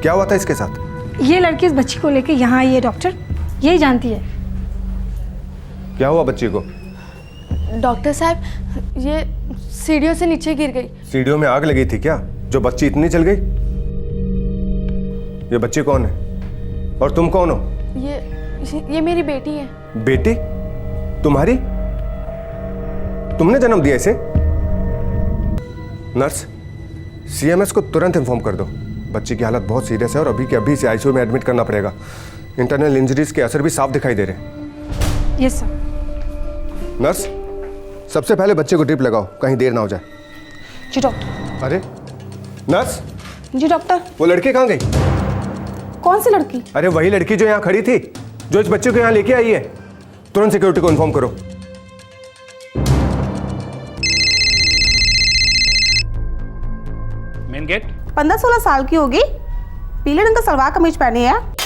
क्या हुआ था इसके साथ? ये लड़की इस बच्ची को लेके यहाँ आई है डॉक्टर, यही जानती है। क्या हुआ बच्ची को? डॉक्टर साहब, ये सीढ़ियों से नीचे गिर गई। सीढ़ियों में आग लगी थी क्या, जो बच्ची इतनी जल गई? ये बच्ची कौन है और तुम कौन हो? ये मेरी बेटी है। बेटी? तुम्हारी? तुमने जन्म दिया इसे? नर्स, सीएमएस को तुरंत इन्फॉर्म कर दो। बच्ची की हालत बहुत सीरियस है और अभी के अभी इसे आईसीयू में एडमिट करना पड़ेगा। इंटरनल इंजरीज के असर भी साफ दिखाई दे रहे हैं। Yes sir. नर्स, सबसे पहले बच्चे को ड्रिप लगाओ, कहीं देर ना हो जाए। जी डॉक्टर। अरे नर्स, जी डॉक्टर। वो लड़की कहाँ गई? कौन सी लड़की? अरे वही लड़की जो यहाँ खड़ी थी, जो इस बच्चे को यहाँ लेके आई है। तुरंत सिक्योरिटी को इन्फॉर्म करो। Main gate. 15-16 साल की होगी, पीले रंग का सलवार कमीज पहनी है।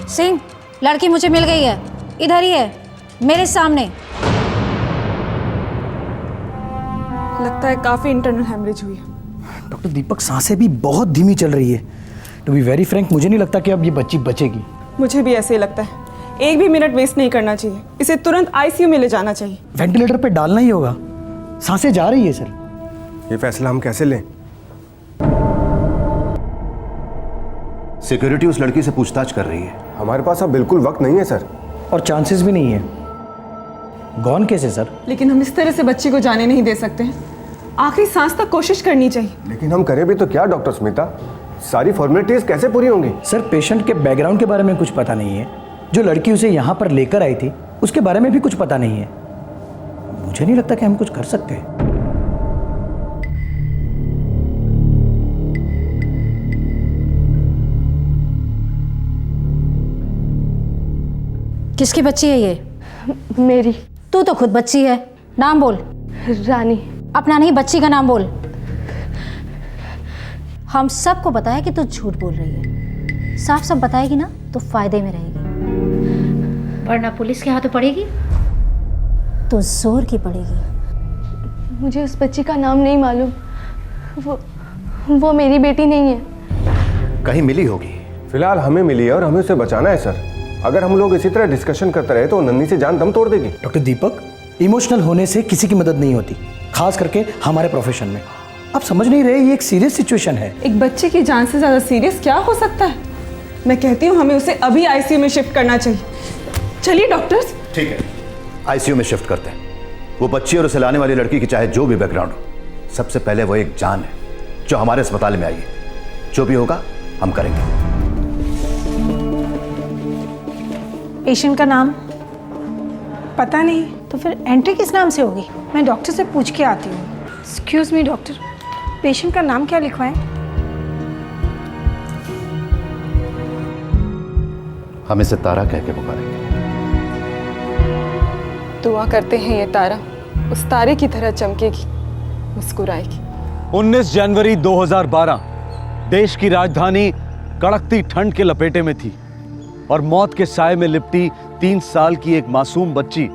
सिंह, लड़की मुझे मिल गई है, इधर ही है मेरे सामने। लगता है काफी इंटरनल हेमरेज हुई है। डॉक्टर दीपक, सांसें भी बहुत धीमी चल रही है। टू बी वेरी फ्रैंक, मुझे नहीं लगता कि अब ये बच्ची बचेगी। मुझे भी ऐसे ही लगता है। एक भी मिनट वेस्ट नहीं करना चाहिए, इसे तुरंत आईसीयू में ले जाना चाहिए। वेंटिलेटर पे डालना ही होगा, सांसें जा रही है सर। ये फैसला हम कैसे लें? सिक्योरिटी उस लड़की से पूछताछ कर रही है। हमारे पास अब बिल्कुल वक्त नहीं है सर। और चांसेस भी नहीं है। गॉन केस है सर। लेकिन हम इस तरह से बच्ची को जाने नहीं दे सकते हैं। आखिरी सांस तक कोशिश करनी चाहिए। लेकिन हम करें भी तो क्या डॉक्टर स्मिता? सारी फॉर्मेलिटीज कैसे पूरी होंगी? सर, पेशेंट के बैकग्राउंड के बारे में कुछ पता नहीं है। जो लड़की उसे यहाँ पर लेकर आई थी उसके बारे में भी कुछ पता नहीं है। मुझे नहीं लगता कि हम कुछ कर सकते हैं। किसकी बच्ची है ये? मेरी। तू तो खुद बच्ची है। नाम बोल। रानी। अपना नहीं, बच्ची का नाम बोल। हम सबको पता है कि तू झूठ बोल रही है। साफ साफ बताएगी ना तो फायदे में रहेगी, वरना पुलिस के हाथों पड़ेगी तो जोर की पड़ेगी। मुझे उस बच्ची का नाम नहीं मालूम। वो मेरी बेटी नहीं है। कहीं मिली होगी। फिलहाल हमें मिली है और हमें उसे बचाना है सर। अगर हम लोग इसी तरह डिस्कशन करते रहे तो नन्ही से जान दम तोड़ देगी। डॉक्टर दीपक, इमोशनल होने से किसी की मदद नहीं होती, खास करके हमारे प्रोफेशन में। आप समझ नहीं रहे, ये एक सीरियस सिचुएशन है। एक बच्चे की जान से ज्यादा सीरियस क्या हो सकता है? मैं कहती हूँ हमें उसे अभी आईसीयू में शिफ्ट करना चाहिए। चलिए डॉक्टर्स। ठीक है, आईसीयू में शिफ्ट करते हैं। वो बच्ची और उसे लाने वाली लड़की की चाहे जो भी बैकग्राउंड हो, सबसे पहले वो एक जान है जो हमारे अस्पताल में आई है। जो भी होगा हम करेंगे। पेशेंट का नाम पता नहीं, तो फिर एंट्री किस नाम से होगी? मैं डॉक्टर से पूछ के आती हूँ। एक्सक्यूज मी डॉक्टर, पेशेंट का नाम क्या लिखवाएं? हम इसे तारा कह के पुकारेंगे। दुआ करते हैं ये तारा उस तारे की तरह चमकेगी, मुस्कुराएगी। 19 जनवरी 2012 देश की राजधानी कड़कती ठंड के लपेटे में थी और मौत के साए में लिपटी 3 साल की एक मासूम बच्ची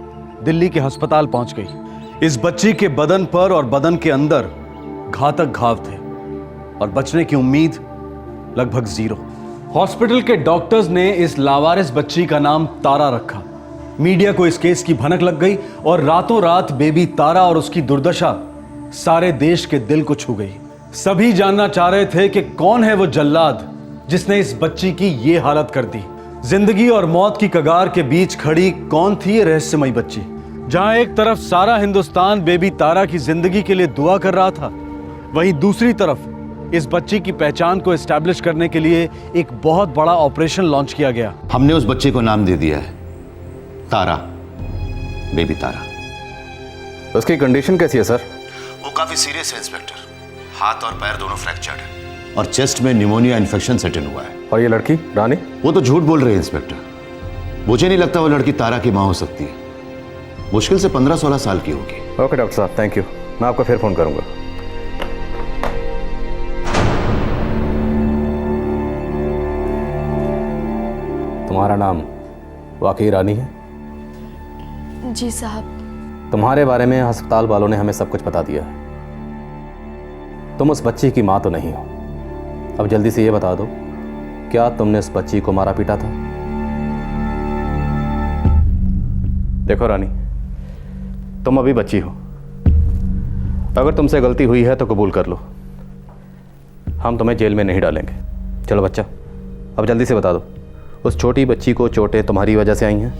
दिल्ली के अस्पताल पहुंच गई। इस बच्ची के बदन पर और बदन के अंदर घातक घाव थे और बचने की उम्मीद लगभग 0। हॉस्पिटल के डॉक्टर्स ने इस लावारिस बच्ची का नाम तारा रखा। मीडिया को इस केस की भनक लग गई और रातों रात बेबी तारा और उसकी दुर्दशा सारे देश के दिल को छू गई। सभी जानना चाह रहे थे कि कौन है वो जल्लाद जिसने इस बच्ची की ये हालत कर दी। जिंदगी और मौत की कगार के बीच खड़ी कौन थी ये रहस्यमयी बच्ची? जहां एक तरफ सारा हिंदुस्तान बेबी तारा की जिंदगी के लिए दुआ कर रहा था, वहीं दूसरी तरफ इस बच्ची की पहचान को एस्टैब्लिश करने के लिए एक बहुत बड़ा ऑपरेशन लॉन्च किया गया। हमने उस बच्चे को नाम दे दिया है तारा, बेबी तारा। उसकी कंडीशन कैसी है सर? वो काफी सीरियस है इंस्पेक्टर। हाथ और पैर दोनों फ्रैक्चर्ड है और चेस्ट में निमोनिया इन्फेक्शन सेट इन हुआ है। और ये लड़की रानी? वो तो झूठ बोल रही है इंस्पेक्टर। मुझे नहीं लगता वो लड़की तारा की मां हो सकती है। मुश्किल से 15-16 साल की होगी। ओके डॉक्टर साहब, थैंक यू। मैं आपको फिर फोन करूंगा। तुम्हारा नाम वाकई रानी है? जी साहब। तुम्हारे बारे में अस्पताल वालों ने हमें सब कुछ बता दिया है। तुम उस बच्ची की मां तो नहीं हो। अब जल्दी से ये बता दो, क्या तुमने उस बच्ची को मारा पीटा था? देखो रानी, तुम अभी बच्ची हो। अगर तुमसे गलती हुई है तो कबूल कर लो, हम तुम्हें जेल में नहीं डालेंगे। चलो बच्चा, अब जल्दी से बता दो, उस छोटी बच्ची को चोटें तुम्हारी वजह से आई हैं?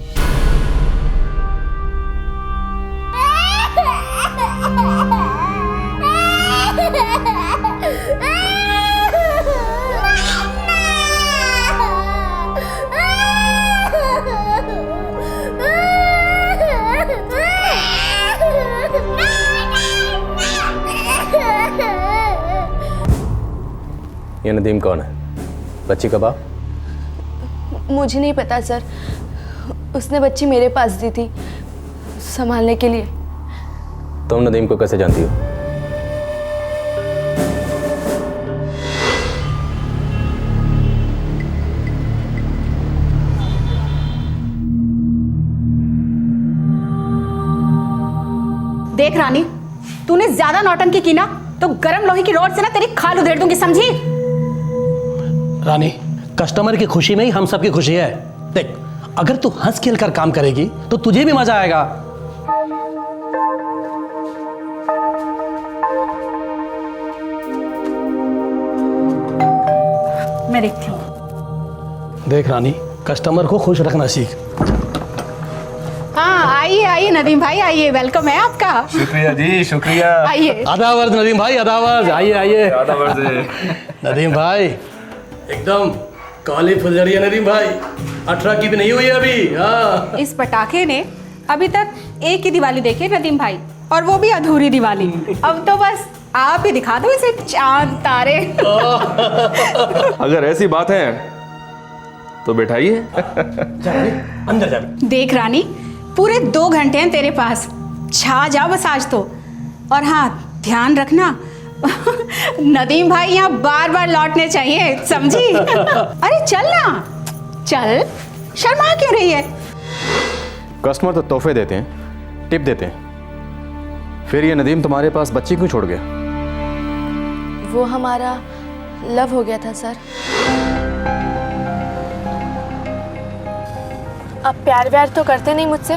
ये नदीम कौन है? बच्ची का बाप? मुझे नहीं पता सर, उसने बच्ची मेरे पास दी थी संभालने के लिए। तुम नदीम को कैसे जानती हो? देख रानी, तूने ज्यादा नौटंकी की ना तो गरम लोहे की रॉड से ना तेरी खाल उधेड़ दूंगी, समझी? रानी, कस्टमर की खुशी में ही हम सबकी खुशी है। देख, अगर तू हंस खेल कर काम करेगी तो तुझे भी मजा आएगा। मैं देखती हूँ। देख रानी, कस्टमर को खुश रखना सीख। हाँ, आइए आइए नदीम भाई, आइए, वेलकम है आपका। शुक्रिया जी, शुक्रिया। आइए। आदावर्ज नदीम भाई, आदावर्ज। आइए आइए। नदीम भाई एकदम काली फुलझड़ी है नदीम भाई, 18 की भी नहीं हुई अभी। हाँ, इस पटाखे ने अभी तक एक ही दिवाली देखी है नदीम भाई, और वो भी अधूरी दिवाली। अब तो बस आप ही दिखा दो इसे चांद तारे। अगर ऐसी बात है तो बैठाइए। अंदर जा। देख रानी, पूरे 2 घंटे हैं तेरे पास, छा जा बस आज तो। और हाँ, ध्यान रखना नदीम भाई यहाँ बार बार लौटने चाहिए, समझी? अरे चल ना, चल, शर्मा क्यों रही है? कस्टमर तो तोहफे देते हैं, टिप देते हैं, फिर ये नदीम तुम्हारे पास बच्ची क्यों छोड़ गया? वो हमारा लव हो गया था सर। अब प्यार व्यार तो करते नहीं मुझसे,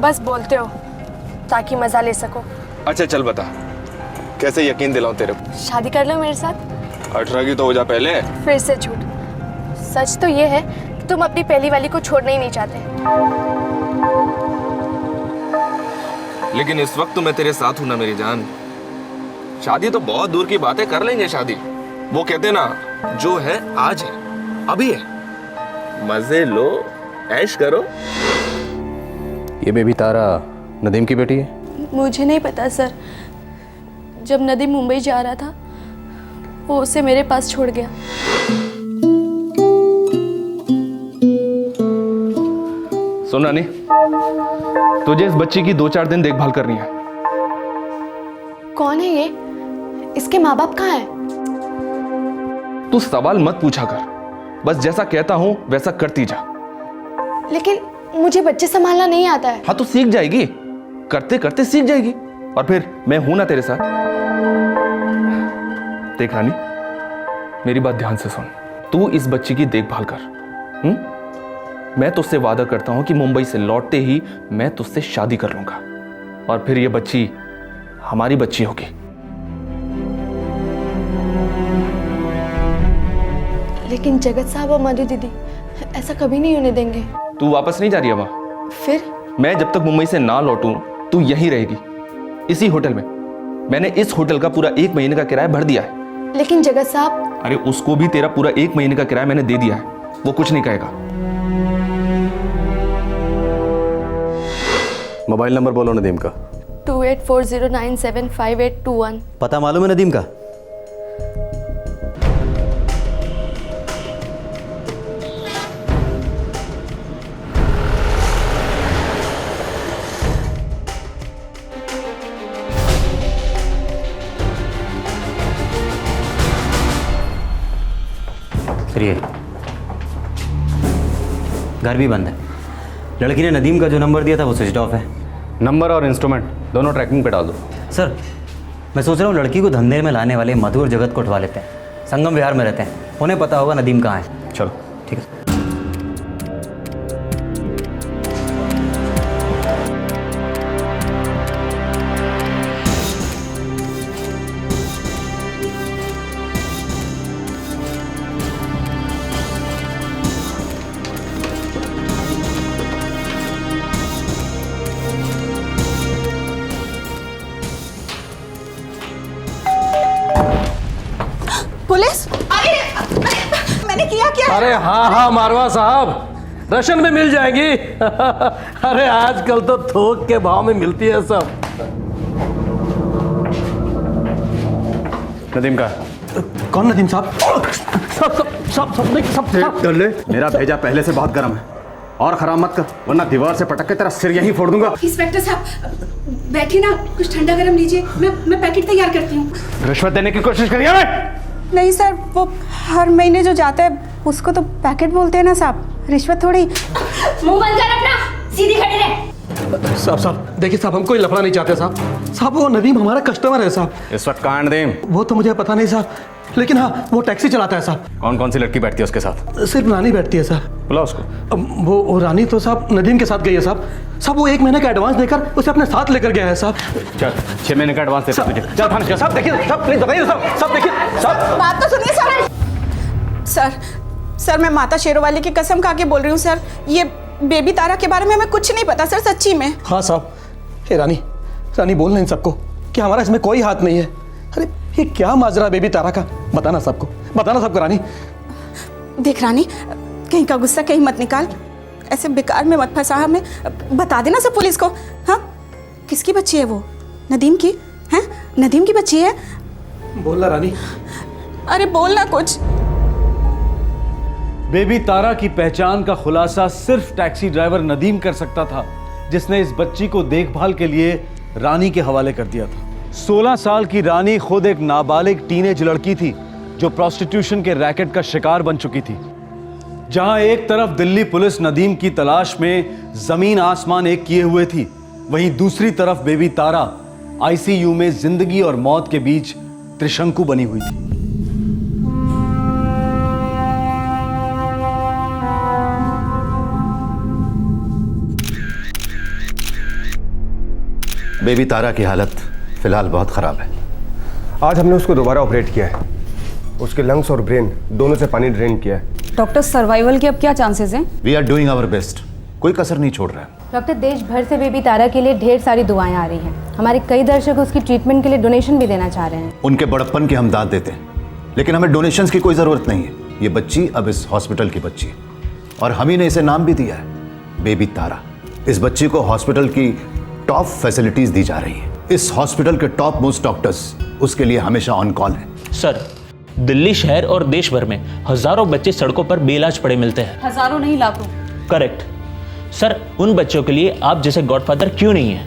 बस बोलते हो ताकि मजा ले सको। अच्छा चल बता, कैसे यकीन दिलाऊं तेरे को? शादी कर लो मेरे साथ। 18 की तो हो जा पहले। फिर से झूठ। सच तो ये है कि तुम अपनी पहली वाली को छोड़ना ही नहीं चाहते। लेकिन इस वक्त तो मैं तेरे साथ हूं ना मेरी जान। शादी तो बहुत दूर की बात है, कर लेंगे शादी। वो कहते ना, जो है आज है, अभी है, मजे लो, ऐश करो। ये बेबी तारा नदीम की बेटी है? मुझे नहीं पता सर, जब नदीम मुंबई जा रहा था वो उसे मेरे पास छोड़ गया। सुन रानी, तुझे इस बच्ची की 2-4 दिन देखभाल करनी है। कौन है ये? इसके माँ बाप कहाँ हैं? तू सवाल मत पूछा कर, बस जैसा कहता हूं वैसा करती जा। लेकिन मुझे बच्चे संभालना नहीं आता है। हाँ तो सीख जाएगी, करते करते सीख जाएगी, और फिर मैं हूं ना तेरे साथ। देख रानी, मेरी बात ध्यान से सुन, तू इस बच्ची की देखभाल कर। मैं तुझसे वादा करता हूं कि मुंबई से लौटते ही मैं तुझसे शादी कर लूंगा, और फिर ये बच्ची हमारी बच्ची होगी। लेकिन जगत साहब और मधु दीदी ऐसा कभी नहीं होने देंगे। तू वापस नहीं जा रही है वहां? फिर मैं जब तक मुंबई से ना लौटूं तू यहीं रहेगी, इसी होटल में। मैंने इस होटल का पूरा 1 महीने का किराया भर दिया है। लेकिन जगत साहब। अरे उसको भी तेरा पूरा 1 महीने का किराया मैंने दे दिया है, वो कुछ नहीं कहेगा। मोबाइल नंबर बोलो नदीम का। 2840975821। पता मालूम है नदीम का? फिर ये घर भी बंद है। लड़की ने नदीम का जो नंबर दिया था वो स्विच ऑफ है। नंबर और इंस्ट्रूमेंट दोनों ट्रैकिंग पे डाल दो। सर मैं सोच रहा हूँ लड़की को धंधे में लाने वाले मधु और जगत को उठवा लेते हैं। संगम विहार में रहते हैं, उन्हें पता होगा नदीम कहाँ है। चलो ठीक है। पुलिस? अरे मैंने किया क्या? अरे हाँ हाँ मारवा साहब, राशन में मिल जाएंगी। अरे आजकल तो थोक के भाव में मिलती है सब। नदीम का कौन नदीम साहब? सब कर ले। मेरा भेजा पहले से बहुत गर्म है और खराब मत कर, वरना दीवार से पटक के तेरा सिर यहीं फोड़ दूंगा। इंस्पेक्टर साहब बैठिए ना, कुछ ठंडा गरम लीजिए, मैं पैकेट तैयार करती हूँ। रिश्वत देने की कोशिश करिए। नहीं सर, वो हर महीने जो जाता है उसको तो पैकेट बोलते हैं ना साहब, रिश्वत थोड़ी। मुंह बंद कर अपना, सीधी खड़ी रहे। साहब देखिए साहब, हम कोई लफड़ा नहीं चाहते साहब। साहब वो नदीम हमारा कस्टमर है साहब। इस वक्त कहाँ नदीम? वो तो मुझे पता नहीं साहब, लेकिन हाँ वो टैक्सी चलाता है साहब। कौन कौन सी लड़की बैठती है उसके साथ? सिर्फ रानी बैठती है साहब। बुला उसको। अब वो रानी तो साहब नदीम के साथ गई है साहब। साहब वो 1 महीने का एडवांस देकर उसे अपने साथ लेकर गया है साहब। चल 6 महीने का एडवांस देता तुझे। चल थाने चल। साहब देखिए साहब, प्लीज बताइए साहब। साहब देखिए साहब, बात तो सुनिए सर। सर मैं माता शेरोवाली की कसम खा के बोल रही हूँ सर, ये बेबी तारा के बारे में हमें कुछ नहीं पता सर, सच्ची में। हाँ साहब। हे रानी, रानी बोल ना इन सबको कि हमारा इसमें कोई हाथ नहीं है। अरे ये क्या माजरा बेबी तारा का, बताना सबको, बताना सबको रानी। देख रानी, कहीं का गुस्सा कहीं मत निकाल, ऐसे बेकार में मत फंसा हमें, बता देना सब पुलिस को। हाँ किसकी बच्ची है वो? नदीम की है? नदीम की बच्ची है? बोलना रानी। अरे बोलना कुछ। बेबी तारा की पहचान का खुलासा सिर्फ टैक्सी ड्राइवर नदीम कर सकता था, जिसने इस बच्ची को देखभाल के लिए रानी के हवाले कर दिया था। 16 साल की रानी खुद एक नाबालिग टीनेज लड़की थी जो प्रोस्टिट्यूशन के रैकेट का शिकार बन चुकी थी। जहां एक तरफ दिल्ली पुलिस नदीम की तलाश में जमीन आसमान एक किए हुए थी, वहीं दूसरी तरफ बेबी तारा आईसीयू में जिंदगी और मौत के बीच त्रिशंकु बनी हुई थी। बेबी तारा की हालत फिलहाल बहुत खराब है। आज हमने उसको दोबारा ऑपरेट किया है। उसके लंग्स और ब्रेन दोनों से पानी ड्रेन किया है। डॉक्टर सर्वाइवल के अब क्या चांसेस हैं? We are doing our best, कोई कसर नहीं छोड़ रहा है। डॉक्टर देश भर से बेबी तारा के लिए ढेर सारी दुआएं आ रही हैं। हमारे कई दर्शक उसकी ट्रीटमेंट के लिए डोनेशन भी देना चाह रहे हैं। उनके बड़प्पन की हम दाद देते हैं, लेकिन हमें डोनेशंस की कोई ज़रूरत नहीं है। ये बच्ची अब इस हॉस्पिटल की बच्ची है और हम ही ने इसे नाम भी दिया है, बेबी तारा। इस बच्ची को हॉस्पिटल की टॉप फैसिलिटीज दी जा रही है। इस हॉस्पिटल के टॉप मोस्ट डॉक्टर्स उसके लिए हमेशा ऑन कॉल हैं। सर दिल्ली शहर और देश भर में हजारों बच्चे सड़कों पर बेइलाज पड़े मिलते हैं। हजारों नहीं लाखों। करेक्ट सर, उन बच्चों के लिए आप जैसे गॉडफादर क्यों नहीं है?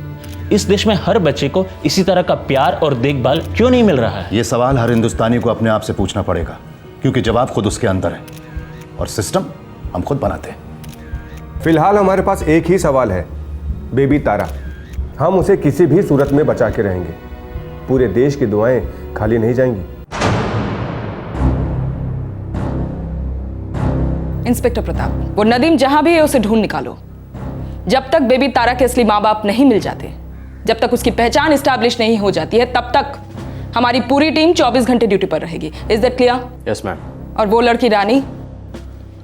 इस देश में हर बच्चे को इसी तरह का प्यार और देखभाल क्यों नहीं मिल रहा है? ये सवाल हर हिंदुस्तानी को अपने आप से पूछना पड़ेगा, क्योंकि जवाब खुद उसके अंदर है और सिस्टम हम खुद बनाते हैं। फिलहाल हमारे पास एक ही सवाल है, बेबी तारा। हम उसे किसी भी सूरत में बचा के रहेंगे। पूरे देश की दुआएं खाली नहीं जाएंगी। इंस्पेक्टर प्रताप, वो नदीम जहां भी है उसे ढूंढ निकालो। जब तक बेबी तारा के असली माँ बाप नहीं मिल जाते, जब तक उसकी पहचान इस्टेब्लिश नहीं हो जाती है, तब तक हमारी पूरी टीम 24 घंटे ड्यूटी पर रहेगी। Is that clear? Yes ma'am. और वो लड़की रानी,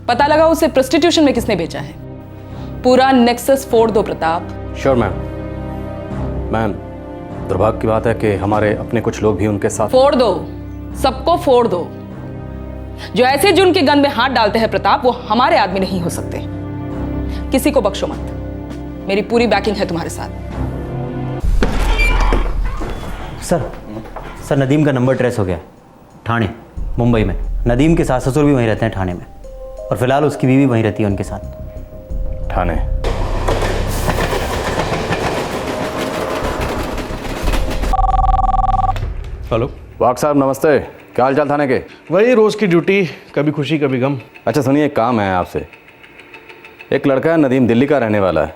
पता लगा उसे प्रोस्टिट्यूशन में किसने बेचा है? पूरा नेक्सस फोड़ दो प्रताप। Sure ma'am. मैम दुर्भाग्य की बात है कि हमारे अपने कुछ लोग भी उनके साथ। फोड़ दो, सबको फोड़ दो। जो ऐसे जुर्म की गंद में हाथ डालते हैं प्रताप, वो हमारे आदमी नहीं हो सकते। किसी को बख्शो मत, मेरी पूरी बैकिंग है तुम्हारे साथ। सर नदीम का नंबर ट्रेस हो गया ठाणे मुंबई में। नदीम के सास ससुर भी वहीं रहते हैं ठाणे में, और फिलहाल उसकी बीवी वहीं रहती है उनके साथ। ठाणे? हेलो वाक साहब नमस्ते, क्या हाल चाल थाने के? वही रोज़ की ड्यूटी, कभी खुशी कभी गम। अच्छा सुनिए, एक काम है आपसे। एक लड़का है नदीम, दिल्ली का रहने वाला है।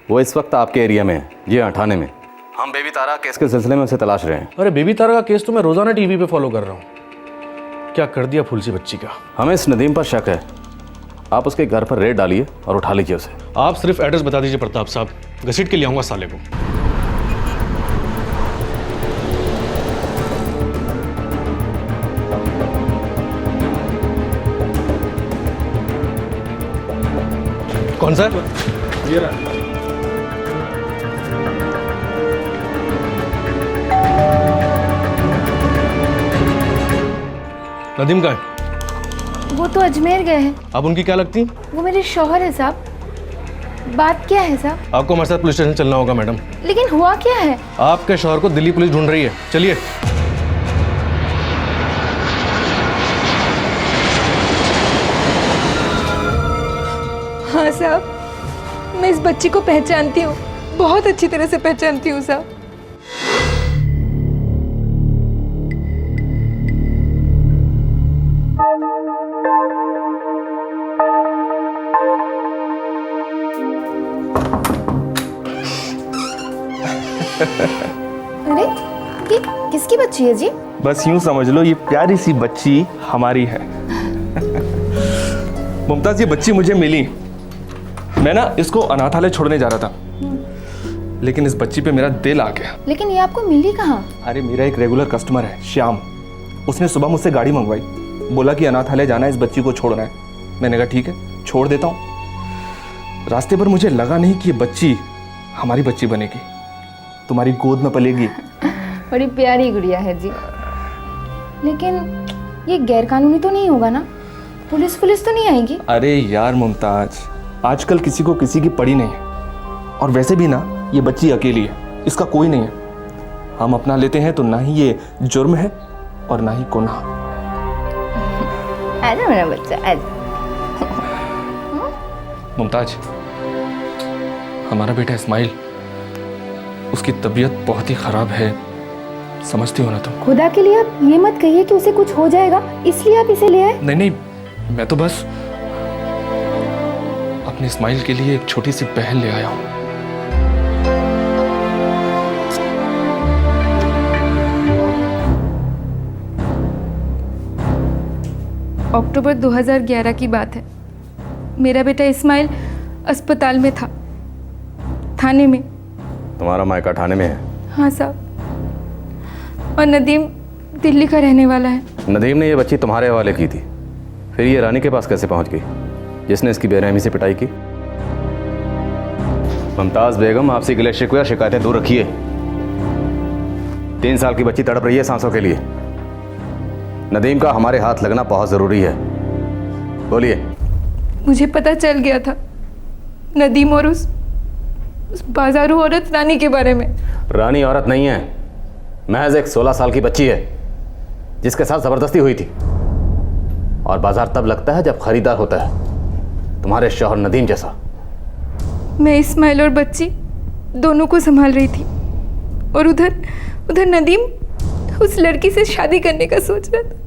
वो इस वक्त आपके एरिया में है। जी हाँ, ठाणे में। हम बेबी तारा केस के सिलसिले में उसे तलाश रहे हैं। अरे बेबी तारा का केस तो मैं रोज़ाना टीवी पे फॉलो कर रहा हूँ। क्या कर दिया फूल सी बच्ची का। हमें इस नदीम पर शक है, आप उसके घर पर रेड डालिए और उठा लीजिए उसे। आप सिर्फ एड्रेस बता दीजिए प्रताप साहब, घसीट के ले आऊँगा साले को। कौन सा? ये रहा। नदीम का है? वो तो अजमेर गए हैं। आप उनकी क्या लगती? वो मेरे शौहर है साहब। बात क्या है साहब? आपको हमारे साथ पुलिस स्टेशन चलना होगा मैडम। लेकिन हुआ क्या है? आपके शौहर को दिल्ली पुलिस ढूंढ रही है, चलिए। हाँ साहब, मैं इस बच्ची को पहचानती हूँ, बहुत अच्छी तरह से पहचानती हूँ साहब। अरे ये किसकी बच्ची है जी? बस यूं समझ लो, ये प्यारी सी बच्ची हमारी है। मुमताज, ये बच्ची मुझे मिली। मैं ना इसको अनाथालय छोड़ने जा रहा था, लेकिन इस बच्ची पे मेरा दिल आ गया। लेकिन ये आपको मिली कहाँ? अरे मेरा एक रेगुलर कस्टमर है श्याम, उसने सुबह मुझसे गाड़ी मंगवाई, बोला कि अनाथालय जाना है, इस बच्ची को छोड़ना है। मैंने कहा ठीक है, छोड़ देता हूँ। रास्ते पर मुझे लगा नहीं कि ये बच्ची हमारी बच्ची बनेगी, तुम्हारी गोद में पलेगी। बड़ी प्यारी गुड़िया है जी। लेकिन ये गैरकानूनी तो नहीं होगा ना? पुलिस तो नहीं आएगी? अरे यार मुमताज, आजकल किसी को किसी की पड़ी नहीं है, और वैसे भी ना ये बच्ची अकेली है, इसका कोई नहीं है। हम अपना लेते हैं तो ना ही ये जुर्म है और ना ही गुनाह। आजा मेरा बच्चा, आजा। मुमताज, हमारा बेटा इस्माइल, उसकी तबीयत बहुत ही खराब है, समझती हो ना तुम? खुदा के लिए आप ये मत कहिए कि उसे कुछ हो जाएगा, इसलिए आप इसे ले आए। नहीं, मैं तो बस अपने इस्माइल के लिए एक छोटी सी पहल ले आया हूं। अक्टूबर 2011 की बात है। मेरा बेटा इस्माइल अस्पताल में था, थाने में। तुम्हारा मायका ठाणे में है? हाँ साहब। और नदीम दिल्ली का रहने वाला है। नदीम ने ये बच्ची तुम्हारे हवाले की थी, फिर ये रानी के पास कैसे पहुंच गई, जिसने इसकी बेरहमी से पिटाई की? मुमताज बेगम, आपसे गिले शिकवे शिकायतें दूर रखिए। 3 साल की बच्ची तड़प रही है सांसों के लिए। नदीम का हमारे हाथ लगना बहुत ज़रूरी है। बोलिए। मुझे पता चल गया था नदीम और उस बाजारू औरत रानी के बारे में। रानी औरत नहीं है, महज एक 16 साल की बच्ची है जिसके साथ ज़बरदस्ती हुई थी। और बाजार तब लगता है जब खरीदार होता है, तुम्हारे शौहर नदीम जैसा। मैं इस्माइल और बच्ची दोनों को संभाल रही थी, और उधर नदीम उस लड़की से शादी करने का सोच रहा था।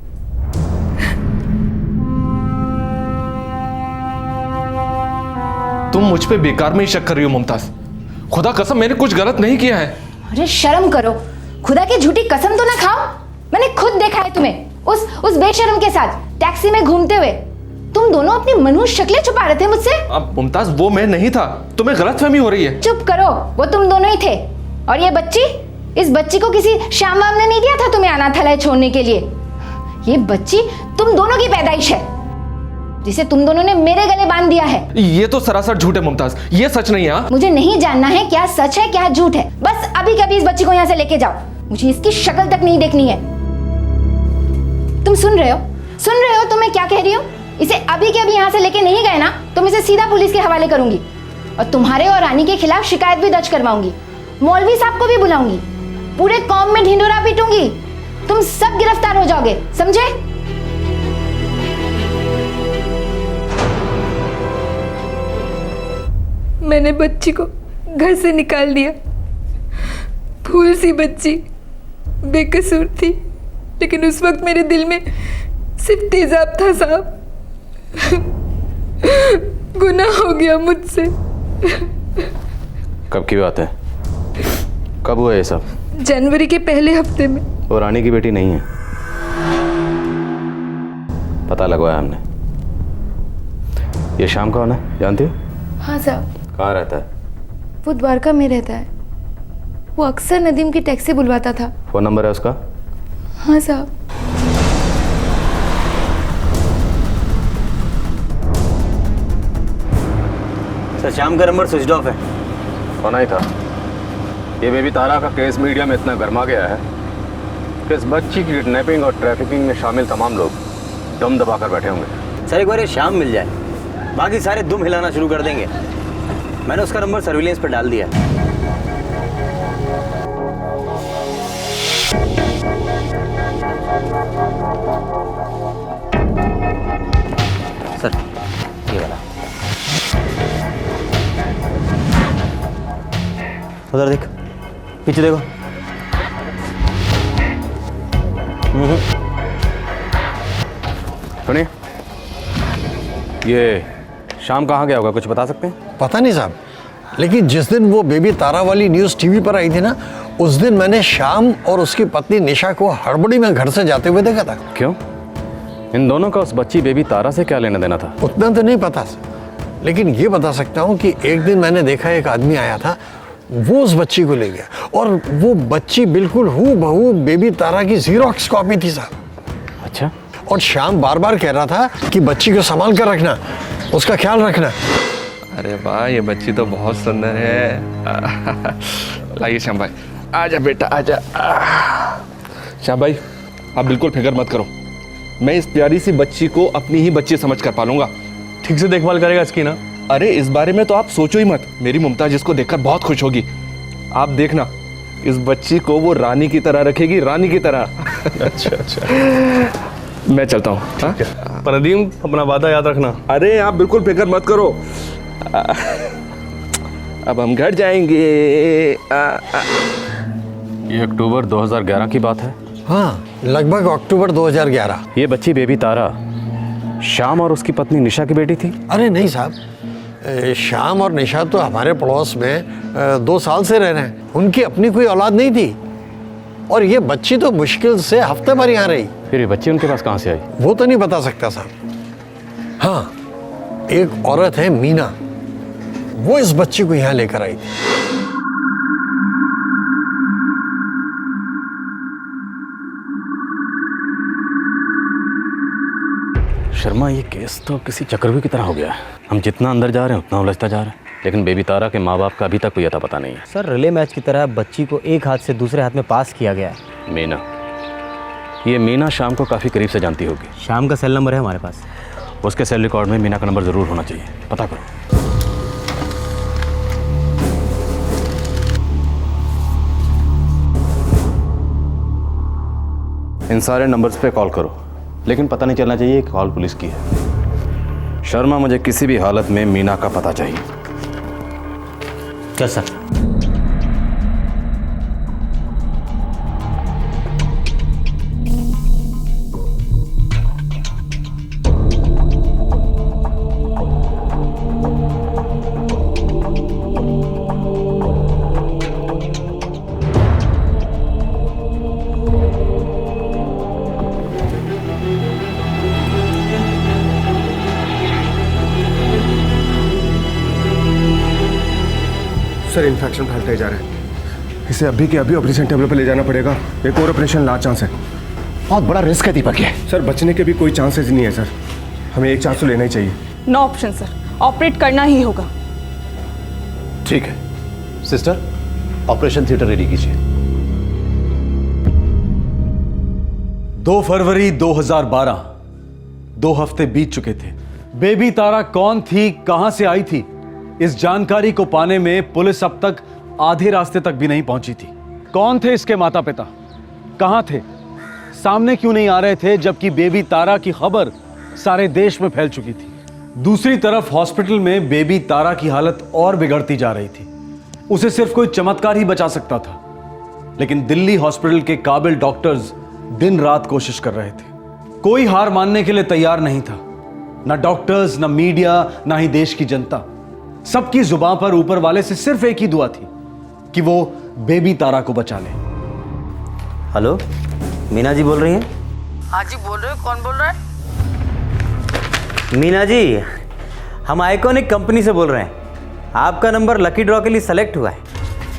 तुम मुझ पे बेकार में ही शक कर रही हो मुमताज। खुदा कसम, मैंने कुछ गलत नहीं किया है। अरे शर्म करो, खुदा की झूठी कसम तो ना खाओ। मैंने खुद देखा है तुम्हें उस बेशर्म के साथ टैक्सी में घूमते हुए। तुम दोनों अपनी मनुष्य शक्लें छुपा रहे थे मुझसे। अब मुमताज, वो मैं नहीं था, तुम्हें गलतफहमी हो रही है। चुप करो, वो तुम दोनों ही थे। और ये बच्ची, इस बच्ची को किसी श्याम वाम ने नहीं दिया था तुम्हें अनाथालय छोड़ने के लिए। ये बच्ची तुम दोनों की पैदाइश है, जिसे तुम दोनों ने मेरे गले बांध दिया है। ये तो सरासर झूठ है मुमताज, ये सच नहीं है। मुझे नहीं जानना है क्या सच है क्या झूठ है। बस अभी कभी इस बच्ची को यहाँ से लेके जाओ, मुझे इसकी शक्ल तक नहीं देखनी है। तुम सुन रहे हो तो मैं क्या कह रही हूँ? इसे अभी के अभी यहाँ से लेके नहीं गए ना तो मैं इसे सीधा पुलिस के हवाले करूंगी, और तुम्हारे और रानी के खिलाफ शिकायत भी दर्ज करवाऊंगी। मौलवी साहब को भी बुलाऊंगी। पूरे कौम में ढिंढोरा पीटूंगी। तुम सब गिरफ्तार हो जाओगे, समझे? मैंने बच्ची को घर से निकाल दिया। फूल सी बच्ची, बेकसूर थी, लेकिन उस वक्त मेरे दिल में सिर्फ तेजाब था साहब। गुनाह हो गया मुझसे। कब की बात है? कब हुआ ये सब? जनवरी के पहले हफ्ते में। वो रानी की बेटी नहीं है, पता लगवाया हमने। ये शाम कौन है, जानती हो? हाँ साहब। कहाँ रहता है? वो द्वारका में रहता है। वो अक्सर नदीम की टैक्सी बुलवाता था। फोन नंबर है उसका? हाँ साहब। सर शाम का नंबर स्विच ऑफ है। होना ही था। ये बेबी तारा का केस मीडिया में इतना गर्मा गया है कि इस बच्ची की किडनैपिंग और ट्रैफिकिंग में शामिल तमाम लोग दम दबाकर बैठे होंगे। सर एक बार ये शाम मिल जाए, बाकी सारे दुम हिलाना शुरू कर देंगे। मैंने उसका नंबर सर्विलेंस पर डाल दिया। सर ये वाला उधर देख, पीछे देखो। सुनिए, ये शाम कहाँ गया होगा, कुछ बता सकते हैं? पता नहीं साहब, लेकिन जिस दिन वो बेबी तारा वाली न्यूज़ टीवी पर आई थी ना, उस दिन मैंने शाम और उसकी पत्नी निशा को हड़बड़ी में घर से जाते हुए देखा था। क्यों? इन दोनों का उस बच्ची बेबी तारा से क्या लेना देना था? उतना तो नहीं पता, लेकिन ये बता सकता हूँ कि एक दिन मैंने देखा एक आदमी आया था, वो उस बच्ची को ले गया, और वो बच्ची बिल्कुल हूबहू बेबी तारा की ज़ीरॉक्स कॉपी थी साहब। अच्छा। और शाम बार बार कह रहा था कि बच्ची को संभाल कर रखना, उसका ख्याल रखना। अरे वाह, ये बच्ची तो बहुत सुंदर है। लाइए श्याम भाई, आजा बेटा आजा। श्याम भाई, आप बिल्कुल फिक्र मत करो, मैं इस प्यारी सी बच्ची को अपनी ही बच्ची समझ कर पालूंगा। ठीक से देखभाल करेगा इसकी ना? अरे इस बारे में तो आप सोचो ही मत, मेरी मुमताज इसको देखकर बहुत खुश होगी। आप देखना, इस बच्ची को वो रानी की तरह रखेगी, रानी की तरह। अच्छा। मैं चलता हूँ। पर नदीम, अपना वादा याद रखना। अरे आप बिल्कुल फिक्र मत करो, अब हम घर जाएंगे। ये अक्टूबर 2011 की बात है। हाँ, लगभग अक्टूबर 2011। ये बच्ची बेबी तारा श्याम और उसकी पत्नी निशा की बेटी थी? अरे नहीं साहब, श्याम और निशा तो हमारे पड़ोस में 2 साल से रह रहे हैं। उनकी अपनी कोई औलाद नहीं थी, और ये बच्ची तो मुश्किल से हफ्ते भर यहाँ रही। फिर ये बच्ची उनके पास कहाँ से आई? वो तो नहीं बता सकता साहब। हाँ, एक औरत है मीना, वो इस बच्ची को यहाँ लेकर आई थी। शर्मा, ये केस तो किसी चक्रव्यूह की तरह हो गया है। हम जितना अंदर जा रहे हैं उतना उलझता जा रहा है, लेकिन बेबी तारा के माँ बाप का अभी तक कोई अता पता नहीं है। सर रिले मैच की तरह बच्ची को एक हाथ से दूसरे हाथ में पास किया गया है। मीना, ये मीना शाम को काफ़ी करीब से जानती होगी। शाम का सेल नंबर है हमारे पास। उसके सेल रिकॉर्ड में मीना का नंबर ज़रूर होना चाहिए, पता करो। इन सारे नंबर्स पे कॉल करो, लेकिन पता नहीं चलना चाहिए कि कॉल पुलिस की है। शर्मा, मुझे किसी भी हालत में मीना का पता चाहिए। क्या सर? सर इन्फेक्शन फैलता ही जा रहा है, इसे अभी के अभी ऑपरेशन टेबल पर ले जाना पड़ेगा। एक और ऑपरेशन लास्ट चांस है। बहुत बड़ा रिस्क है दीपक ये। सर बचने के भी कोई चांसेस नहीं है सर, हमें एक चांस तो लेना ही चाहिए। नो ऑप्शन सर, ऑपरेट करना ही होगा। ठीक है सिस्टर, ऑपरेशन थिएटर रेडी कीजिए। 2 फरवरी 2012, 2 हफ्ते बीत चुके थे। बेबी तारा कौन थी, कहां से आई थी, इस जानकारी को पाने में पुलिस अब तक आधे रास्ते तक भी नहीं पहुंची थी। कौन थे इसके माता पिता, कहां थे, सामने क्यों नहीं आ रहे थे जबकि बेबी तारा की खबर सारे देश में फैल चुकी थी। दूसरी तरफ हॉस्पिटल में बेबी तारा की हालत और बिगड़ती जा रही थी। उसे सिर्फ कोई चमत्कार ही बचा सकता था, लेकिन दिल्ली हॉस्पिटल के काबिल डॉक्टर्स दिन रात कोशिश कर रहे थे। कोई हार मानने के लिए तैयार नहीं था, ना डॉक्टर्स, ना मीडिया, ना ही देश की जनता। सबकी जुबान पर ऊपर वाले से सिर्फ एक ही दुआ थी कि वो बेबी तारा को बचा ले। हेलो, मीना जी बोल रही हैं? हाँ जी बोल रहे हो, कौन बोल रहा है? मीना जी, हम आइकॉनिक कंपनी से बोल रहे हैं। आपका नंबर लकी ड्रॉ के लिए सेलेक्ट हुआ है।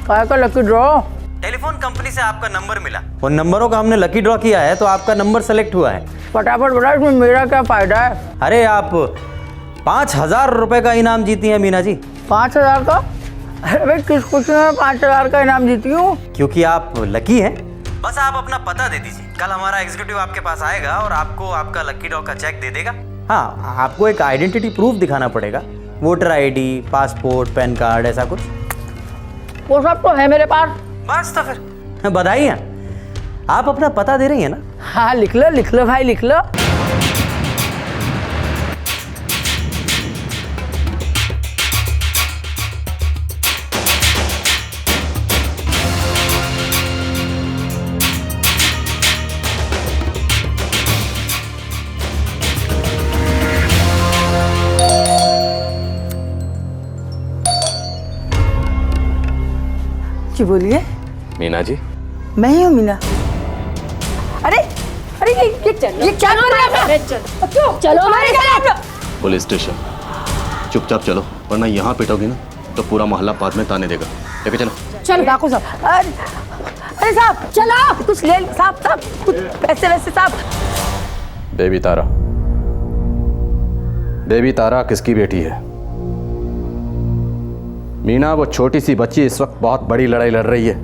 काय का लकी ड्रॉ? टेलीफोन कंपनी से आपका नंबर मिला, उन नंबरों का हमने लकी ड्रॉ किया है, तो आपका नंबर सेलेक्ट हुआ है। फटाफट बताओ, इसमें मेरा क्या फायदा है? अरे आप 5,000 रुपए का इनाम जीती हैं मीना जी। 5,000 का? अरे भाई किस खुशी में 5,000 का इनाम जीती हूँ? क्योंकि आप लकी हैं। बस आप अपना पता दे दीजिए, कल हमारा एग्जीक्यूटिव आपके पास आएगा और आपको आपका लकी ड्रॉ का चेक दे देगा। हाँ, आपको एक आइडेंटिटी प्रूफ दिखाना पड़ेगा, voter ID, passport, pan card, ऐसा कुछ। वो सब तो है मेरे पास। बस तो फिर बधाई है। आप अपना पता दे रही हैं ना? हाँ लिख लो भाई, लिख लो। जी बोलिए। मीना जी, मैं ही हूँ मीना। अरे अरे ये क्या कर रहा है? चलो हमारे साथ। Police station. चुपचाप चलो, वरना यहाँ पिटोगी ना तो पूरा मोहल्ला बाद में ताने देगा। लेके चलो। चलो डाकू साहब। अरे साहब चलो, कुछ ले साहब, कुछ पैसे वैसे साहब। बेबी तारा किसकी बेटी है? मीना, वो छोटी सी बच्ची इस वक्त बहुत बड़ी लड़ाई लड़ रही है।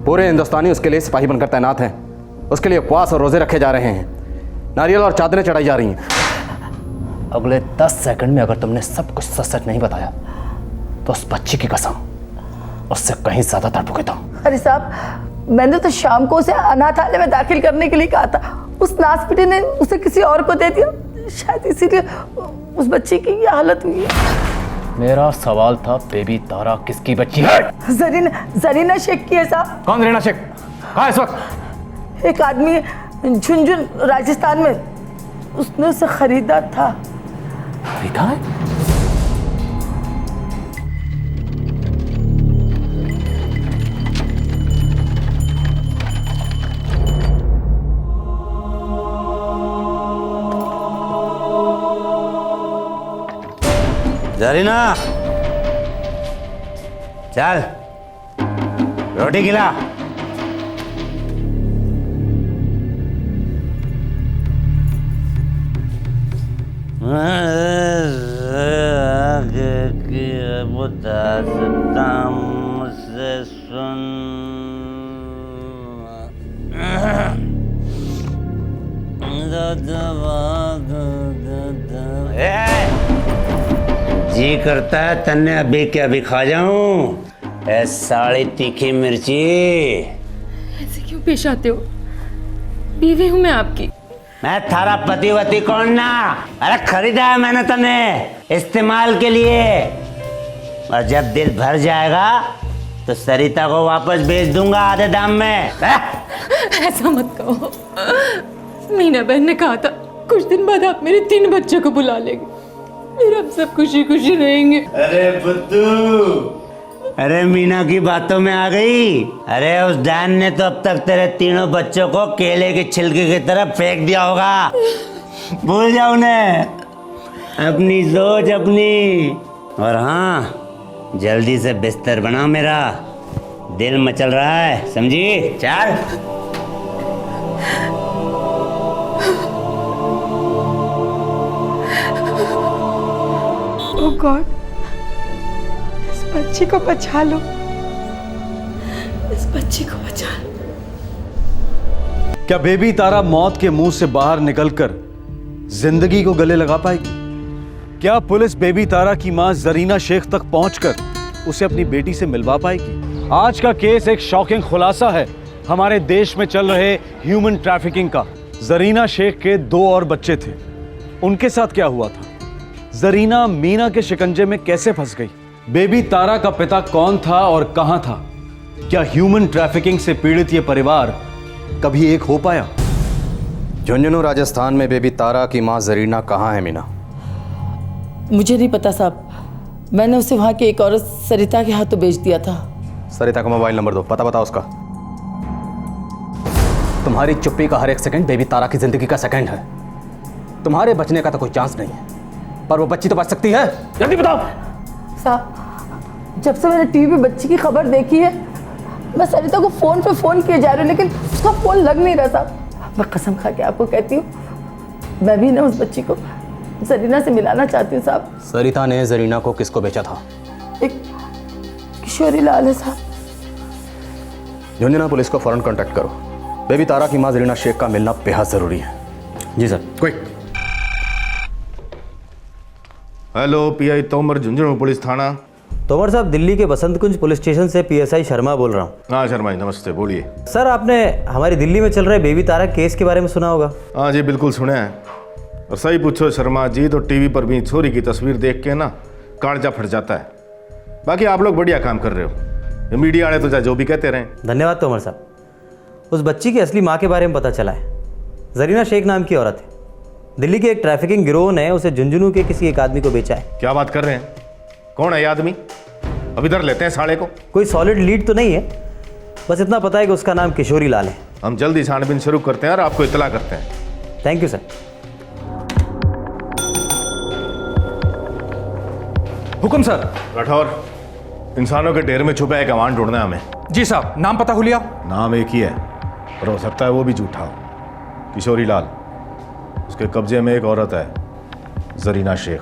पूरे हिंदुस्तानी उसके लिए सिपाही बनकर तैनात हैं। उसके लिए उपवास और रोजे रखे जा रहे हैं, नारियल और चादरें चढ़ाई जा रही हैं। अगले 10 सेकंड में अगर तुमने सब कुछ सच सच नहीं बताया तो उस बच्ची की कसम उससे कहीं ज्यादा तड़पोगे तुम। अरे साहब, मैंने तो शाम को उसे अनाथालय में दाखिल करने के लिए कहा था। उस नासपीटी ने उसे किसी और को दे दिया, शायद इसीलिए उस बच्ची की ये हालत हुई है। मेरा सवाल था बेबी तारा किसकी बच्ची है? जरीना शेख की है साहब। कौन जरीना शेख? कहाँ इस वक्त? एक आदमी झुंझुन राजस्थान में, उसने उसे खरीदा था। खरीदा है? जरीना, चल रोटी खिला। मुझसे सुन। जी करता है तन्ने अभी के अभी खा जाऊं। ए साली तीखी मिर्ची। ऐसे क्यों पेश आते हो? बीवी हूं मैं आपकी। मैं थारा पतिवती कौन ना? अरे खरीदा है मैंने तने इस्तेमाल के लिए, और जब दिल भर जाएगा तो सरिता को वापस भेज दूंगा आधे दाम में। ऐसा मत कहो। मीना बहन ने कहा था कुछ दिन बाद आप मेरे 3 बच्चों को बुला लेंगे, फिर हम सब खुशी खुशी रहेंगे। अरे बुद्धू, अरे मीना की बातों में आ गई। अरे उस डैन ने तो अब तक तेरे 3 बच्चों को केले के छिलके की तरफ फेंक दिया होगा। भूल जाओ उन्हें, अपनी सोच अपनी। और हाँ, जल्दी से बिस्तर बनाओ, मेरा दिल मचल रहा है, समझी? चल। ओह गॉड, इस बच्ची को बचा लो, इस बच्ची को बचा लो। क्या बेबी तारा मौत के मुंह से बाहर निकलकर जिंदगी को गले लगा पाएगी? क्या पुलिस बेबी तारा की मां जरीना शेख तक पहुंचकर उसे अपनी बेटी से मिलवा पाएगी? आज का केस एक शॉकिंग खुलासा है हमारे देश में चल रहे ह्यूमन ट्रैफिकिंग का। जरीना शेख के 2 और बच्चे थे, उनके साथ क्या हुआ था? जरीना मीना के शिकंजे में कैसे फंस गई? बेबी तारा का पिता कौन था और कहां था? क्या ह्यूमन ट्रैफिकिंग से पीड़ित यह परिवार कभी एक हो पाया? झुंझुनू राजस्थान में बेबी तारा की मां जरीना कहां है मीना? मुझे नहीं पता साहब, मैंने उसे वहाँ की एक औरत सरिता के हाथों बेच दिया था। सरिता का मोबाइल नंबर दो, पता बताओ उसका। तुम्हारी चुप्पी का हर एक सेकंड बेबी तारा की जिंदगी का सेकंड है। तुम्हारे बचने का तो कोई चांस नहीं है, पर वो बच्ची तो बच सकती है। जल्दी बताओ। साहब, जब से मैंने टीवी पे बच्ची की खबर देखी है, मैं सरिता को फोन पे फोन किए जा रही हूँ, लेकिन उसका फोन लग नहीं रहा साहब। मैं कसम खा के आपको कहती हूँ, मैं भी ना उस बच्ची को जरीना से मिलाना चाहती हूँ साहब। सरिता ने जरीना को किसको बेचा था? एक किशोरी लाल है साहब। झुंझुनू पुलिस को फौरन कांटेक्ट करो। बेबी तारा की मां जरीना शेख का मिलना बेहद जरूरी है। जी sir. Quick. Hello, PI Tomar, Jhunjhunu police थाना। तोमर साहब, दिल्ली के बसंत कुंज पुलिस स्टेशन से पीएसआई शर्मा बोल रहा हूँ। हाँ शर्मा जी, नमस्ते, बोलिए। सर, आपने हमारी दिल्ली में चल रहे बेबी तारा केस के बारे में सुना होगा। हाँ जी, बिल्कुल सुना है। और सही पूछो शर्मा जी, तो टीवी पर भी छोरी की तस्वीर देख के ना कालजा फट जाता है। बाकी आप लोग बढ़िया काम कर रहे हो, मीडिया वाले तो जो भी कहते रहे। धन्यवाद तोमर साहब। उस बच्ची की असली माँ के बारे में पता चला है। जरीना शेख नाम की औरत है। दिल्ली के एक ट्रैफिकिंग गिरोह ने उसे झुंझुनू के किसी एक आदमी को बेचा है। क्या बात कर रहे हैं? कौन है ये आदमी? अब इधर लेते हैं साले को। कोई सॉलिड लीड तो नहीं है, बस इतना पता है कि उसका नाम किशोरी लाल है। हम जल्दी छानबीन शुरू करते हैं और आपको इत्तला करते हैं। Thank you sir. हुक्म सर। राठौर, इंसानों के ढेर में छुपा एक अवान ढूंढना है हमें। जी साहब। नाम पता हुलिया? नाम एक ही है, पर हो सकता है वो भी झूठा हो। किशोरी लाल, उसके कब्जे में एक औरत है, जरीना शेख।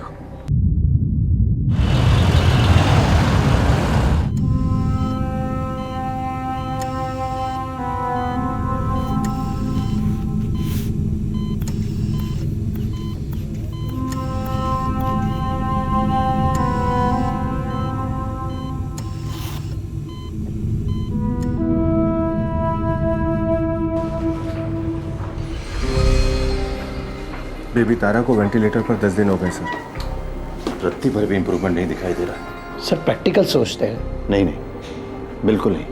बेबी तारा को वेंटिलेटर पर 10 दिन हो गए सर। रत्ती भर भी इंप्रूवमेंट नहीं दिखाई दे रहा। सर प्रैक्टिकल सोचते हैं? नहीं नहीं, बिल्कुल नहीं।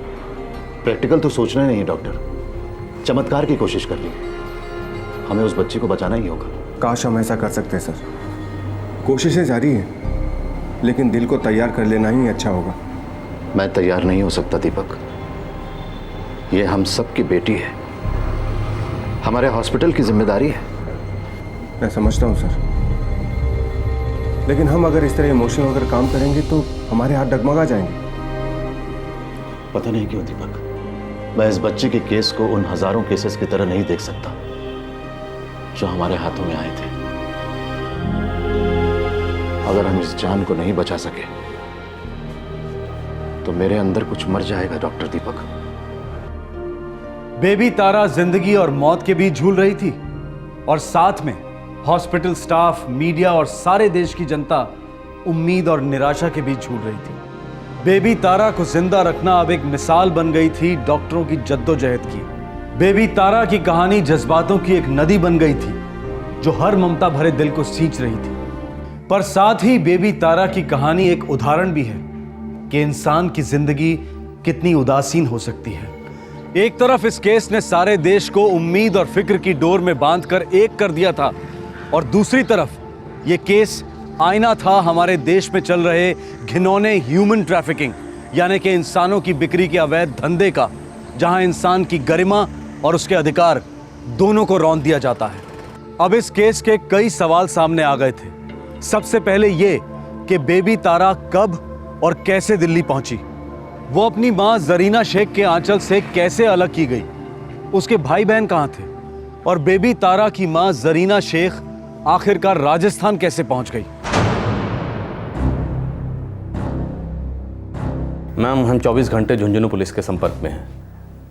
प्रैक्टिकल तो सोचना ही नहीं है डॉक्टर, चमत्कार की कोशिश कर ली। हमें उस बच्ची को बचाना ही होगा। काश हम ऐसा कर सकते सर। कोशिशें जारी हैं, लेकिन दिल को तैयार कर लेना ही अच्छा होगा। मैं तैयार नहीं हो सकता दीपक। ये हम सब की बेटी है, हमारे हॉस्पिटल की जिम्मेदारी है। मैं समझता हूँ सर, लेकिन हम अगर इस तरह इमोशनल होकर काम करेंगे तो हमारे हाथ डगमगा जाएंगे। पता नहीं क्यों दीपक, मैं इस बच्चे के केस को उन हजारों केसेस की तरह नहीं देख सकता जो हमारे हाथों में आए थे। अगर हम इस जान को नहीं बचा सके तो मेरे अंदर कुछ मर जाएगा डॉक्टर दीपक। बेबी तारा जिंदगी और मौत के बीच झूल रही थी, और साथ में हॉस्पिटल स्टाफ, मीडिया और सारे देश की जनता उम्मीद और निराशा के बीच झूल रही थी। बेबी तारा को जिंदा रखना अब एक मिसाल बन गई थी डॉक्टरों की जद्दोजहद की। बेबी तारा की कहानी जज्बातों की एक नदी बन गई थी जो हर ममता भरे दिल को सींच रही थी। पर साथ ही बेबी तारा की कहानी एक उदाहरण भी है कि इंसान की जिंदगी कितनी उदासीन हो सकती है। एक तरफ इस केस ने सारे देश को उम्मीद और फिक्र की डोर में बांधकर एक कर दिया था, और दूसरी तरफ यह केस आईना था हमारे देश में चल रहे घिनौने ह्यूमन ट्रैफिकिंग, यानी कि इंसानों की बिक्री के अवैध धंधे का, जहां इंसान की गरिमा और उसके अधिकार दोनों को रौंद दिया जाता है। अब इस केस के कई सवाल सामने आ गए थे। सबसे पहले ये कि बेबी तारा कब और कैसे दिल्ली पहुंची, वो अपनी मां जरीना शेख के आंचल से कैसे अलग की गई, उसके भाई बहन कहां थे, और बेबी तारा की मां जरीना शेख आखिरकार राजस्थान कैसे पहुंच गई। मैम, हम 24 घंटे झुंझुनू पुलिस के संपर्क में हैं।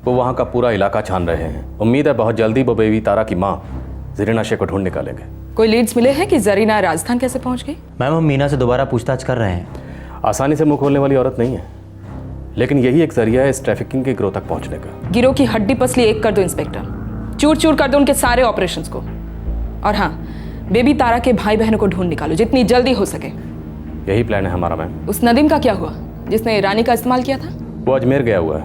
वो वहाँ का पूरा इलाका छान रहे हैं। उम्मीद है बहुत जल्दी वो बेबी तारा की माँ जरीना शेख को ढूंढ निकालेंगे। कोई लीड्स मिले हैं कि जरीना राजस्थान कैसे पहुंच गई? मैम, हम मीना से दोबारा पूछताछ कर रहे हैं। आसानी से मुंह खोलने वाली औरत नहीं है, लेकिन यही एक जरिया है इस ट्रैफिकिंग के गिरोह तक पहुंचने का। गिरोह की हड्डी पसली एक कर दो इंस्पेक्टर, चूर चूर कर दो उनके सारे ऑपरेशंस को। और हाँ, बेबी तारा के भाई बहनों को ढूंढ निकालो जितनी जल्दी हो सके। यही प्लान है हमारा मैम। उस नदीम का क्या हुआ जिसने रानी का इस्तेमाल किया था? वो अजमेर गया हुआ है।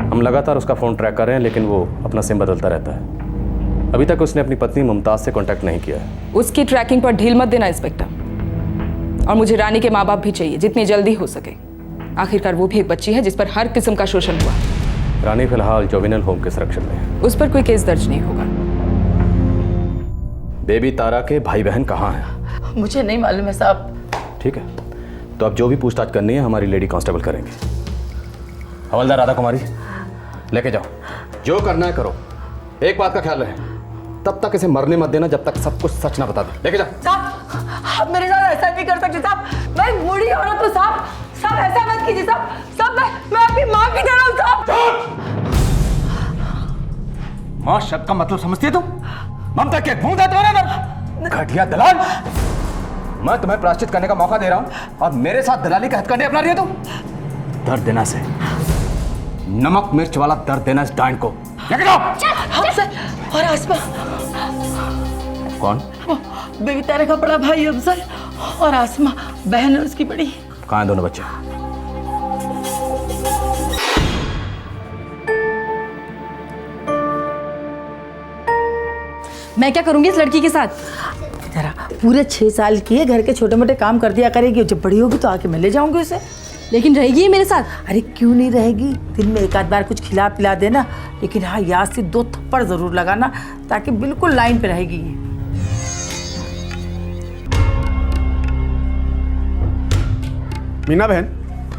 हम लगातार उसका फ़ोन ट्रैक कर रहे हैं, लेकिन वो अपना सिम बदलता रहता है। अभी तक उसने अपनी पत्नी मुमताज़ से कांटेक्ट नहीं किया है। उसकी ट्रैकिंग पर ढील मत देना इंस्पेक्टर। और मुझे रानी के माँ बाप भी चाहिए जितनी जल्दी हो सके। आखिरकार वो भी एक बच्ची है जिस पर हर किस्म का शोषण हुआ। रानी फिलहाल जोविनल होम के संरक्षण में है। उस पर कोई केस दर्ज नहीं होगा। बेबी तारा के भाई बहन कहाँ हैं? मुझे नहीं मालूम है साहब। ठीक है, तो अब जो भी पूछताछ करनी है हमारी लेडी कांस्टेबल करेंगे। हवलदार राधा कुमारी, लेके जाओ, जो करना है करो। एक बात का ख्याल रहे, तब तक इसे मरने मत देना जब तक सब कुछ सच ना बता दे। लेके जाओ। साहब, आप मेरे साथ ऐसा नहीं कर सकते साहब। मैं बूढ़ी औरत हूँ साहब। साहब ऐसा मत कीजिए साहब। साहब मैं आपकी माँ की तरह हूँ साहब। माँ शब्द का मतलब समझती है तुम? ममता के भूत है तुम्हारे अंदर। घटिया दलाल। मैं तुम्हें प्रायश्चित करने का मौका दे रहा हूँ और मेरे साथ दलाली का हथकंडे अपना रही हो तुम। दर्द देना से, नमक मिर्च वाला दर्द देना इस डांड को। लेके जाओ। अफसर और आसमा। कौन? बेबी तारा का बड़ा भाई अफसर और आसमा बहन है उसकी बड़ी। कहाँ हैं दोनों बच्चे? मैं क्या करूंगी इस लड़की के साथ? जरा पूरे 6 साल की है, घर के छोटे मोटे काम कर दिया करेगी। जब बड़ी होगी तो आके मैं ले जाऊंगी उसे। लेकिन रहेगी मेरे साथ? अरे क्यों नहीं रहेगी, दिन में एक आध बार कुछ खिला पिला देना। लेकिन हाँ, याद से 2 थप्पड़ जरूर लगाना ताकि बिल्कुल लाइन पे रहेगी। मीना बहन,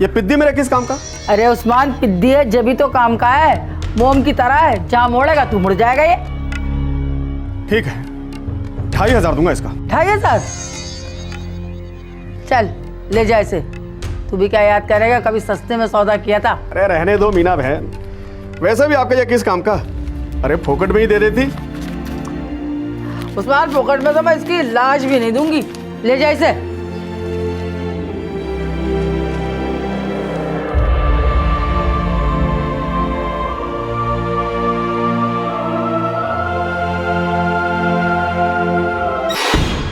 ये पिद्दी मेरा किस काम का? अरे उस्मान, पिद्दी है जब भी तो काम का है। मोम की तरह है, जहाँ मोड़ेगा तू मुड़ जाएगा। ये ठीक है, 2500 दूंगा इसका। 2500? चल ले जा इसे। तू भी क्या याद करेगा, कभी सस्ते में सौदा किया था। अरे रहने दो मीना बहन, वैसे भी आपका ये किस काम का? अरे फोकट में ही दे देती। उस्मान, फोकट में तो मैं इसकी लाज भी नहीं दूंगी। ले जा इसे।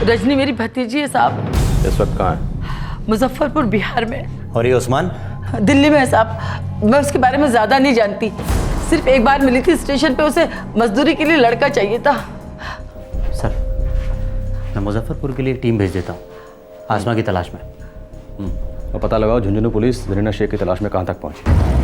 रजनी मेरी भतीजी है साहब। इस वक्त कहाँ है? मुजफ्फरपुर बिहार में। और ये उस्मान? दिल्ली में है साहब। मैं उसके बारे में ज़्यादा नहीं जानती, सिर्फ एक बार मिली थी स्टेशन पे। उसे मजदूरी के लिए लड़का चाहिए था। सर, मैं मुजफ्फरपुर के लिए एक टीम भेज देता हूँ आसमा की तलाश में। और पता लगाओ झुंझुनू पुलिस जरीना शेख की तलाश में कहाँ तक पहुँची।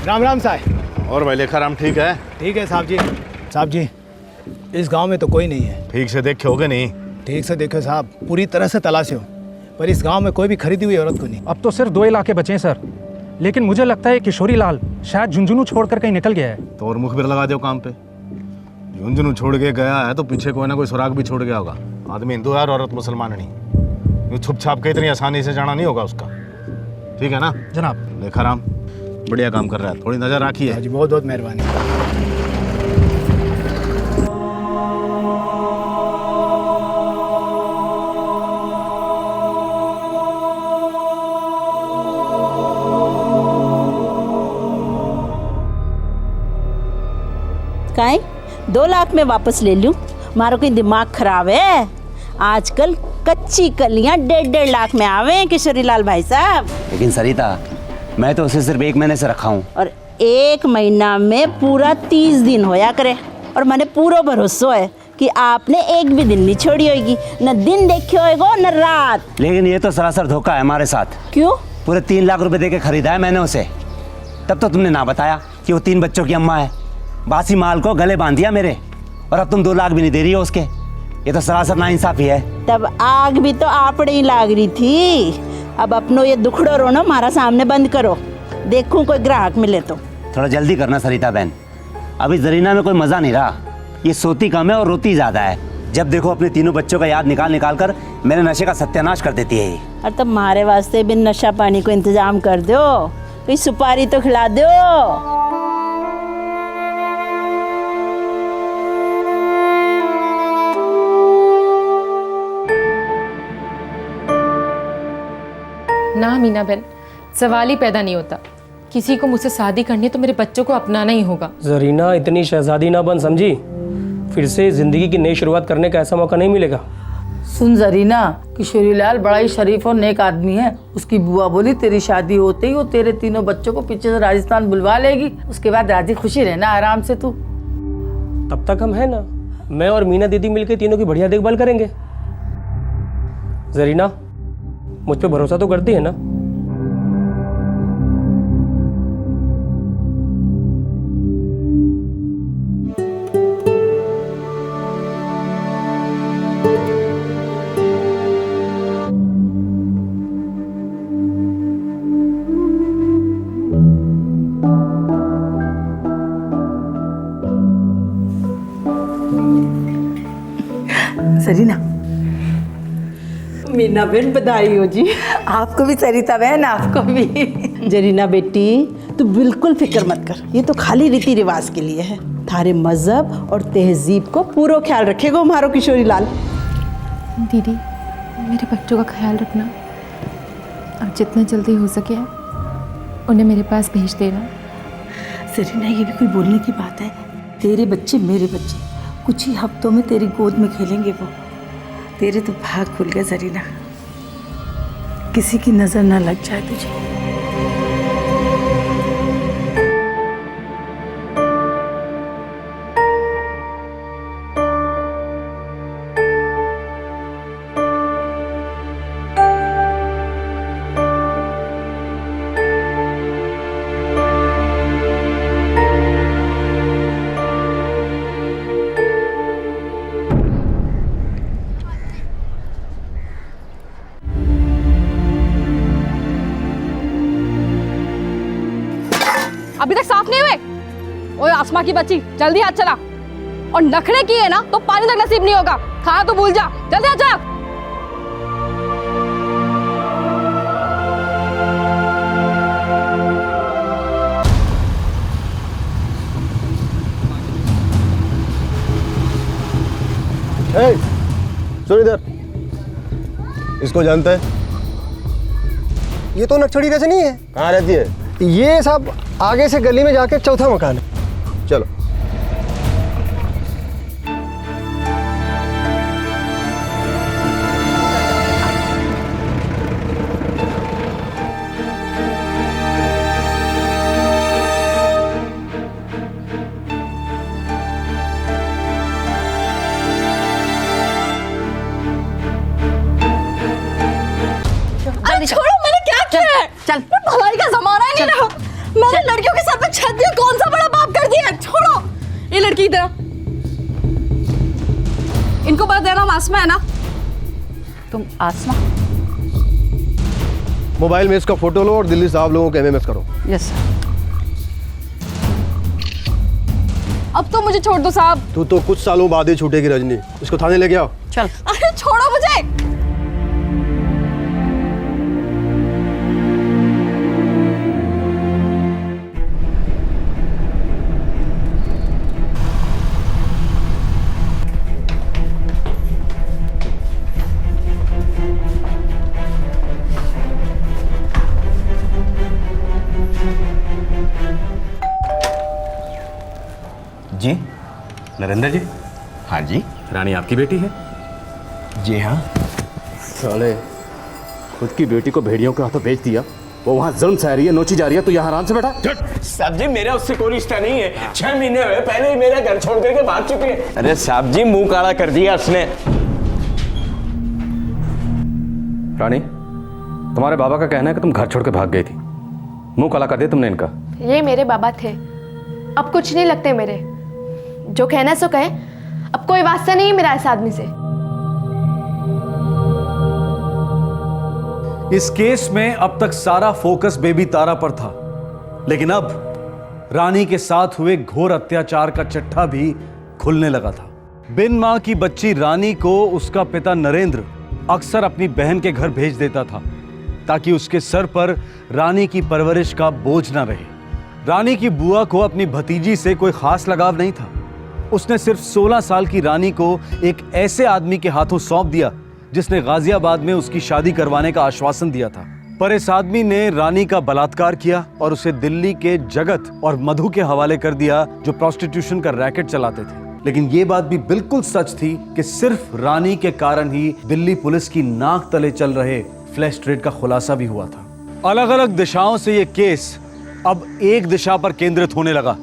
राम राम साहब। और भाई लेखाराम ठीक है? ठीक है साहब जी। साहब जी, इस गांव में तो कोई नहीं है। ठीक से देखे होगे नहीं? ठीक से देखो साहब, पूरी तरह से तलाशे हो, पर इस गांव में कोई भी खरीदी हुई औरत को नहीं। अब तो सिर्फ 2 इलाके बचे हैं सर, लेकिन मुझे लगता है किशोरी लाल शायद झुंझुनू छोड़कर कहीं निकल गया है। तो और मुखबिर लगा दो काम पे। झुंझुनू छोड़ के गया है तो पीछे कोई ना कोई सुराग भी छोड़ गया होगा। आदमी हिंदू है और औरत मुसलमान नहीं। छुप छाप के इतनी आसानी से जाना नहीं होगा उसका। ठीक है ना जनाब? लेखाराम बढ़िया काम कर रहा है, थोड़ी नजर रखी है। जी बहुत बहुत मेहरबानी। काहे 2 लाख में वापस ले लूं? मारो कोई दिमाग खराब है? आजकल कच्ची कलियां 1.5 लाख में आवे हैं किशोरी लाल भाई साहब। लेकिन सरिता, मैं तो उसे सिर्फ 1 महीने से रखा हूँ। और 1 महीना में पूरा 30 दिन होया करे। और मैंने पूरा भरोसा है कि आपने एक भी दिन नहीं छोड़ी होगी, न दिन देखे होएगा न रात। लेकिन ये तो सरासर धोखा है हमारे साथ। क्यों? पूरे 3 लाख रुपए देके खरीदा है मैंने उसे। तब तो तुमने ना बताया कि वो 3 बच्चों की अम्मा है। बासी माल को गले बांध दिया मेरे, और अब तुम 2 लाख भी नहीं दे रही हो उसके। ये तो सरासर नाइंसाफी है। तब आग भी तो आपने ही लाग रही थी। अब अपनो ये दुखड़ो रोना हमारा सामने बंद करो, देखूं कोई ग्राहक मिले तो। थोड़ा जल्दी करना सरिता बहन, अभी जरीना में कोई मज़ा नहीं रहा। ये सोती कम है और रोती ज़्यादा है। जब देखो अपने तीनों बच्चों का याद निकाल निकाल कर मेरे नशे का सत्यानाश कर देती है ये। और तब हमारे वास्ते भी नशा पानी को इंतजाम कर दो, कोई सुपारी तो खिला दो। ना मीना बहन, सवाल ही पैदा नहीं होता। किसी को मुझसे शादी करनी है तो मेरे बच्चों को अपनाना ही होगा। जरीना इतनी शहजादी ना बन, समझी? फिर से जिंदगी की नई शुरुआत करने का ऐसा मौका नहीं मिलेगा। सुन जरीना, किशोरी लाल बड़ा ही शरीफ और नेक आदमी है। उसकी बुआ बोली तेरी शादी होते ही वो तेरे तीनों बच्चों को पीछे से राजस्थान बुलवा लेगी। उसके बाद राजी खुशी रहना आराम से तू। तब तक हम है ना, मैं और मीना दीदी मिलकर तीनों की बढ़िया देखभाल करेंगे। जरीना, मुझ पे भरोसा तो करती है ना? सरीना, मीना बहन बधाई हो जी। आपको भी सरिता बहन, आपको भी। जरीना बेटी, तू बिल्कुल फिक्र मत कर, ये तो खाली रीति रिवाज के लिए है। थारे मजहब और तहजीब को पूरा ख्याल रखेगा हमारो किशोरी लाल। दीदी, मेरे बच्चों का ख्याल रखना और जितना जल्दी हो सके उन्हें मेरे पास भेज देना। सरीना, ये भी कोई बोलने की बात है? तेरे बच्चे मेरे बच्चे, कुछ ही हफ्तों में तेरी गोद में खेलेंगे वो। तेरे तो भाग खुल गए सरीना, किसी की नजर ना लग जाए तुझे। अभी तक साफ नहीं हुए? ओए आसमा की बच्ची, जल्दी हाथ चला। और नखरे किए ना तो पानी तक नसीब नहीं होगा। खाना तो भूल जा, जल्दी हाथ चला। सुन इधर, इसको जानता है? ये तो नक्सड़ी जैसे नहीं है। कहाँ रहती है? ये सब आगे से गली में जाके चौथा मकान है। चलो। अरे छोड़ो, मैंने क्या किया है? चल, भलाई का जमाना ही नहीं रहा। मैंने लड़कियों के सर पे छत दिया, कौन सा बड़ा पाप कर दिया? छोड़ो। ये लड़की इधर, इनको बता देना आसमा है ना? तुम आसमा? मोबाइल में इसका फोटो लो और दिल्ली से आप लोगों को एमएमएस करो। Yes sir. अब तो मुझे छोड़ दो साहब। तू तो कुछ सालों बाद ही छूटेगी रजनी। इसको थाने लेके आओ। चल। अरे छोड़ो मुझे। जी नरेंद्र जी। हाँ जी। रानी आपकी बेटी है? जी हाँ। साले, खुद की बेटी को भेड़ियों के हाथों बेच दिया। वो वहाँ जुल्म सह रही है, नोची जा रही है, तो यहाँ आराम से बैठा। साहब जी, मेरा उससे कोई रिश्ता नहीं है। 6 महीने हुए पहले ही मेरा घर छोड़ करके भाग चुके हैं। अरे साहब जी, मुंह काला कर दिया उसने। रानी, तुम्हारे बाबा का कहना है कि तुम घर छोड़ के भाग गई थी। मुंह काला कर दिया तुमने इनका। ये मेरे बाबा थे, अब कुछ नहीं लगते मेरे। जो कहना सो कहे, अब कोई वास्ता नहीं है मेरा इस आदमी से। इस केस में अब तक सारा फोकस बेबी तारा पर था, लेकिन अब रानी के साथ हुए घोर अत्याचार का चट्टा भी खुलने लगा था। बिन मां की बच्ची रानी को उसका पिता नरेंद्र अक्सर अपनी बहन के घर भेज देता था, ताकि उसके सर पर रानी की परवरिश का बोझ ना रहे। रानी की बुआ को अपनी भतीजी से कोई खास लगाव नहीं था। उसने सिर्फ 16 साल की रानी को एक ऐसे आदमी के हाथों सौंप दिया जिसने गाजियाबाद में उसकी शादी करवाने का आश्वासन दिया था। पर इस आदमी ने रानी का बलात्कार किया और उसे दिल्ली के जगत और मधु के हवाले कर दिया, जो प्रोस्टिट्यूशन का रैकेट चलाते थे। लेकिन ये बात भी बिल्कुल सच थी कि सिर्फ रानी के कारण ही दिल्ली पुलिस की नाक तले चल रहे फ्लैश ट्रेड का खुलासा भी हुआ था। अलग अलग दिशाओं से ये केस अब एक दिशा पर केंद्रित होने लगा,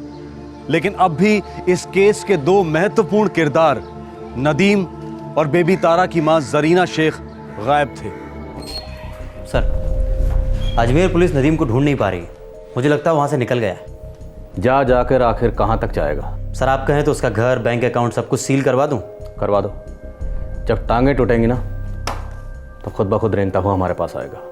लेकिन अब भी इस केस के दो महत्वपूर्ण किरदार नदीम और बेबी तारा की मां जरीना शेख गायब थे। सर, अजमेर पुलिस नदीम को ढूंढ नहीं पा रही। मुझे लगता है वहां से निकल गया है। जा जाकर आखिर कहाँ तक जाएगा? सर, आप कहें तो उसका घर, बैंक अकाउंट सब कुछ सील करवा दूं? करवा दो। जब टांगे टूटेंगी ना तो खुद ब खुद रेंगता हुआ हमारे पास आएगा।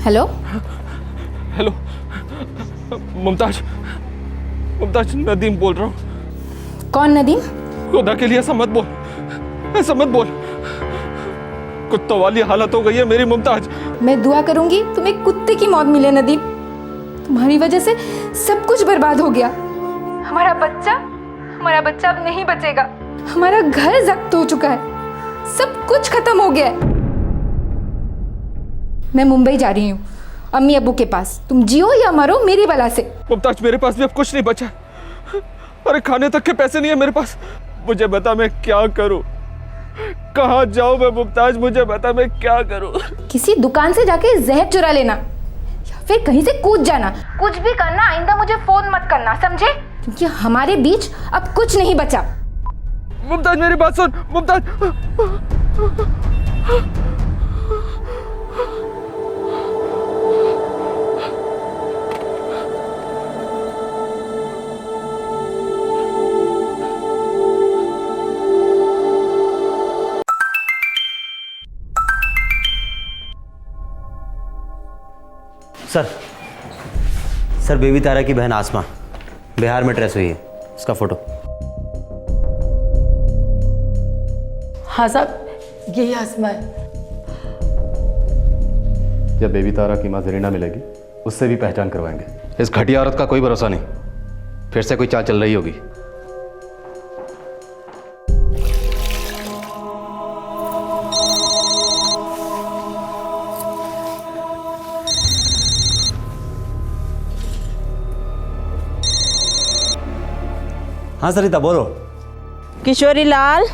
हेलो हेलो, मुमताज, मुमताज नदीम बोल रहा हूँ। कौन नदीम? खुदा के लिए ऐसा मत बोल, ऐसा मत बोल। कुत्तों वाली हालत हो गई है मेरी मुमताज। मैं दुआ करूंगी तुम्हें कुत्ते की मौत मिले नदीम। तुम्हारी वजह से सब कुछ बर्बाद हो गया। हमारा बच्चा अब नहीं बचेगा। हमारा घर जब्त हो चुका है, सब कुछ खत्म हो गया है। मैं मुंबई जा रही हूँ, अम्मी अब्बू के पास। तुम जियो या मरो मेरी बला से। मुमताज, मेरे पास भी अब कुछ नहीं बचा। अरे खाने तक के पैसे नहीं है मेरे पास। मुझे बता मैं क्या करूं, कहाँ जाऊं मैं मुमताज? मुझे बता मैं क्या करूं? किसी दुकान से जाके जहर चुरा लेना या फिर कहीं से कूद जाना। कुछ भी करना, आइंदा मुझे फोन मत करना, समझे? क्योंकि हमारे बीच अब कुछ नहीं बचा। मुमताज मेरी बात सुन, मुमताज। सर, बेबी तारा की बहन आसमा बिहार में ट्रेस हुई है। उसका फोटो। हाँ साहब, यही आसमा है। जब बेबी तारा की मां जरीना मिलेगी उससे भी पहचान करवाएंगे। इस घटिया औरत का कोई भरोसा नहीं, फिर से कोई चाल चल रही होगी। हाँ सरिता, बोलो। किशोरी लाल,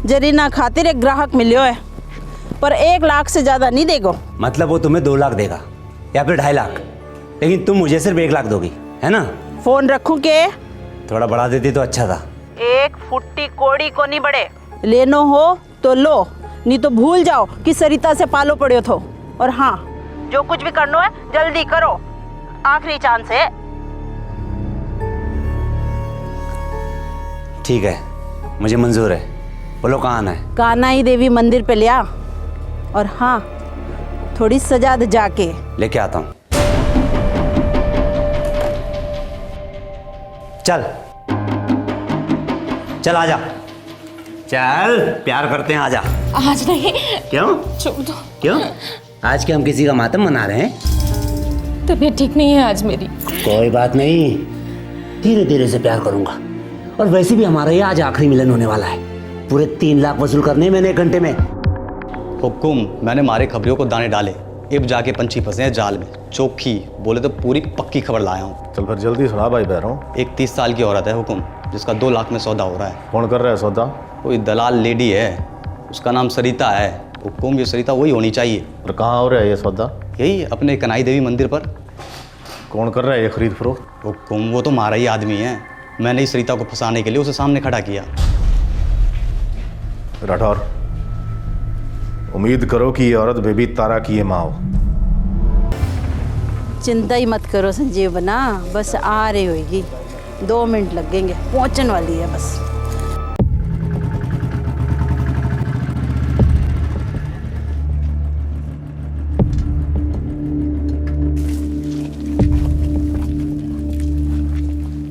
जरीना खातिर एक ग्राहक मिलियो है, पर 1 लाख से ज्यादा नहीं देगो। मतलब वो तुम्हें 2 लाख देगा या फिर 2.5 लाख, लेकिन तुम मुझे सिर्फ 1 लाख दोगी, है ना? फोन रखूं के? थोड़ा बढ़ा देती तो अच्छा था। 1 फुट्टी कोड़ी को नहीं बढ़े। लेनो हो तो लो, नहीं तो भूल जाओ कि सरिता से पालो पड़े थो। और हाँ, जो कुछ भी करना है जल्दी करो, आखिरी चांस है। ठीक है, मुझे मंजूर है। बोलो कहाँ आना है? कानाई देवी मंदिर पे ले आ, और हाँ, थोड़ी सजा दे जाके। लेके आता हूँ। चल चल, आजा। चल, प्यार करते हैं, आजा। आज नहीं। क्यों? छोड़ दो। क्यों? आज के हम किसी का मातम मना रहे हैं? तबीयत ठीक नहीं है आज मेरी। कोई बात नहीं, धीरे धीरे से प्यार करूंगा। और वैसे भी हमारा ये आज आखिरी मिलन होने वाला है। पूरे 3 लाख वसूल करने मैंने 1 घंटे में। हुकुम, मैंने मारे खबरियों को दाने डाले, अब जाके पंछी फंसे हैं जाल में। चोखी बोले तो पूरी पक्की खबर लाया हूँ। चल फिर जल्दी सुना भाई बहरों। एक 30 साल की औरत है हुकुम, जिसका 2 लाख में सौदा हो रहा है। कौन कर रहा है सौदा? कोई दलाल लेडी है, उसका नाम सरिता है। हुकुम, ये सरिता वही होनी चाहिए। और कहाँ हो रहा है ये सौदा? यही अपने कनाई देवी मंदिर पर। कौन कर रहा है ये खरीद फरोख्त? हुकुम, वो तो मारा ही आदमी है। मैंने इस सरिता को फंसाने के लिए उसे सामने खड़ा किया। राठौर, उम्मीद करो कि ये औरत बेबी तारा की ये माँ हो। चिंता ही मत करो संजीव बना, बस आ रही होगी। 2 मिनट लगेंगे, पहुंचने वाली है बस।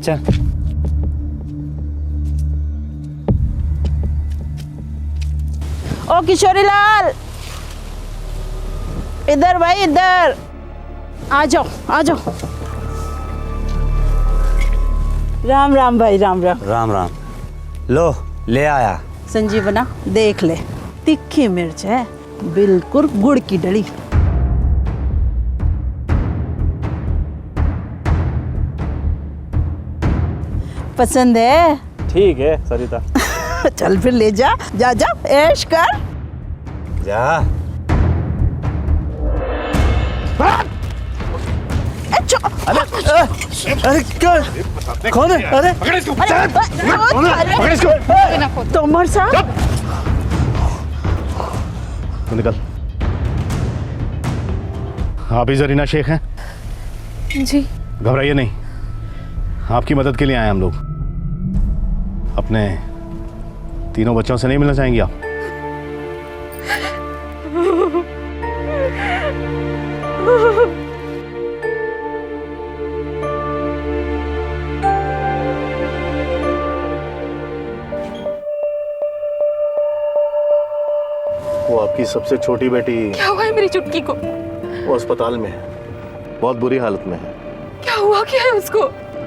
चल ओ किशोरी लाल, इधर भाई इधर आ जाओ आ जाओ। राम राम भाई, राम राम। राम राम। लो ले आया। संजीवना देख ले, तीखी मिर्च है, बिल्कुल गुड़ की डली। पसंद है? ठीक है सरिता। चल फिर ले जा, जा जा ऐश कर। जा। अरे क्या कौन है? अरे पकड़ इसको। तोमर साहब तू निकल। आप ही जरीना शेख हैं? जी। घबराइए नहीं, आपकी मदद के लिए आए हम लोग। अपने तीनों बच्चों से नहीं मिलना चाहेंगी आप? वो आपकी सबसे छोटी बेटी। क्या हुआ है मेरी चुटकी को? वो अस्पताल में है, बहुत बुरी हालत में है। क्या हुआ क्या है उसको?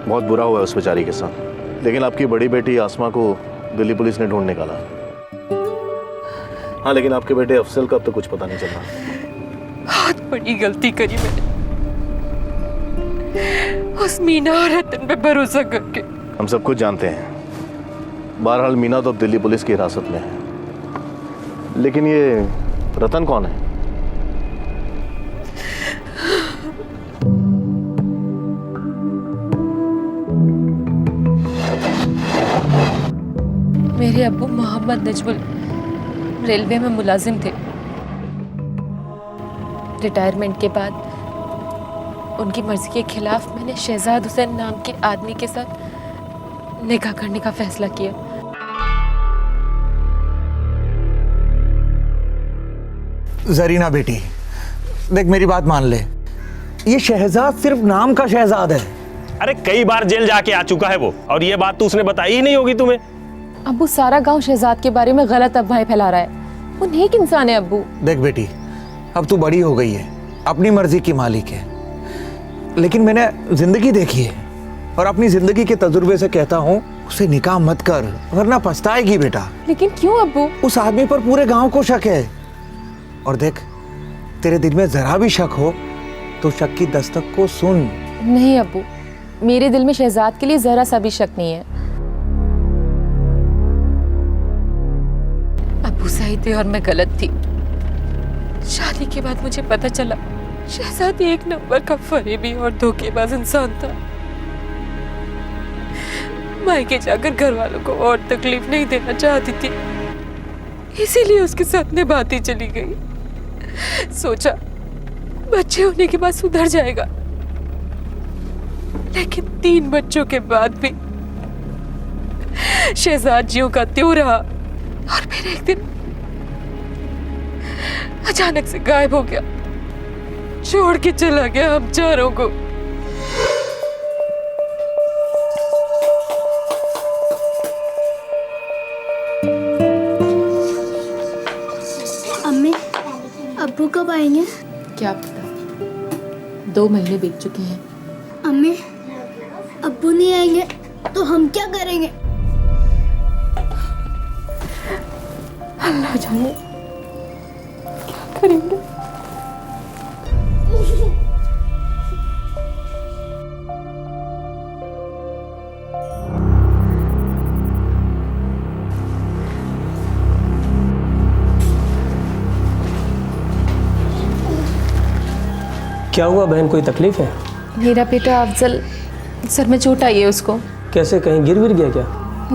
बहुत बुरा हुआ है उस बेचारी के साथ। लेकिन आपकी बड़ी बेटी आसमा को दिल्ली पुलिस ने ढूंढ निकाला। हाँ, लेकिन आपके बेटे अफसल का अब तो कुछ पता नहीं चल रहा। बहुत बड़ी गलती करी मैंने, उस मीना और रतन पे भरोसा करके। हम सब कुछ जानते हैं। बहरहाल मीना तो अब दिल्ली पुलिस की हिरासत में है, लेकिन ये रतन कौन है? मेरे अब्बू मोहम्मद नजमुल रेलवे में मुलाजिम थे। रिटायरमेंट के बाद उनकी मर्जी के खिलाफ मैंने शहजाद हुसैन नाम के आदमी के साथ निकाह करने का फैसला किया। जरीना बेटी, देख मेरी बात मान ले, ये शहजाद सिर्फ नाम का शहजाद है। अरे कई बार जेल जाके आ चुका है वो, और ये बात तो उसने बताई ही नहीं होगी तुम्हें। अब्बू सारा गांव शहजाद के बारे में गलत अफवाहें फैला रहा है। वो नेक इंसान है अब्बू। देख बेटी, अब तू बड़ी हो गई है, अपनी मर्जी की मालिक है, लेकिन मैंने जिंदगी देखी है और अपनी जिंदगी के तजुर्बे से कहता हूँ उसे निकाह मत कर, वरना पछताएगी बेटा। लेकिन क्यों अब्बू? उस आदमी पर पूरे गांव को शक है, और देख तेरे दिल में जरा भी शक हो तो शक की दस्तक को सुन। नहीं अब्बू, मेरे दिल में शहजाद के लिए जरा सा भी शक नहीं है। अब्बू सही थे और मैं गलत थी। शादी के बाद मुझे पता चला शहजाद एक नंबर का फरेबी और धोखेबाज इंसान था। मायके जाकर घर वालों को और तकलीफ नहीं देना चाहती थी, इसीलिए उसके साथ निभाती चली गई। सोचा बच्चे होने के बाद सुधर जाएगा, लेकिन 3 बच्चों के बाद भी शहजाद ज्यों का त्यों रहा, और फिर एक दिन अचानक से गायब हो गया, छोड़ के चला गया हम चारों को। अम्मी, अब्बू कब आएंगे? क्या पता, 2 महीने बीत चुके हैं। अम्मी, अब्बू नहीं आएंगे तो हम क्या करेंगे? अल्लाह जाने क्या करेंगे। क्या हुआ बहन, कोई तकलीफ है? मेरा बेटा अफजल, सर में चोट आई है उसको। कैसे, कहीं गिर गिर गया क्या?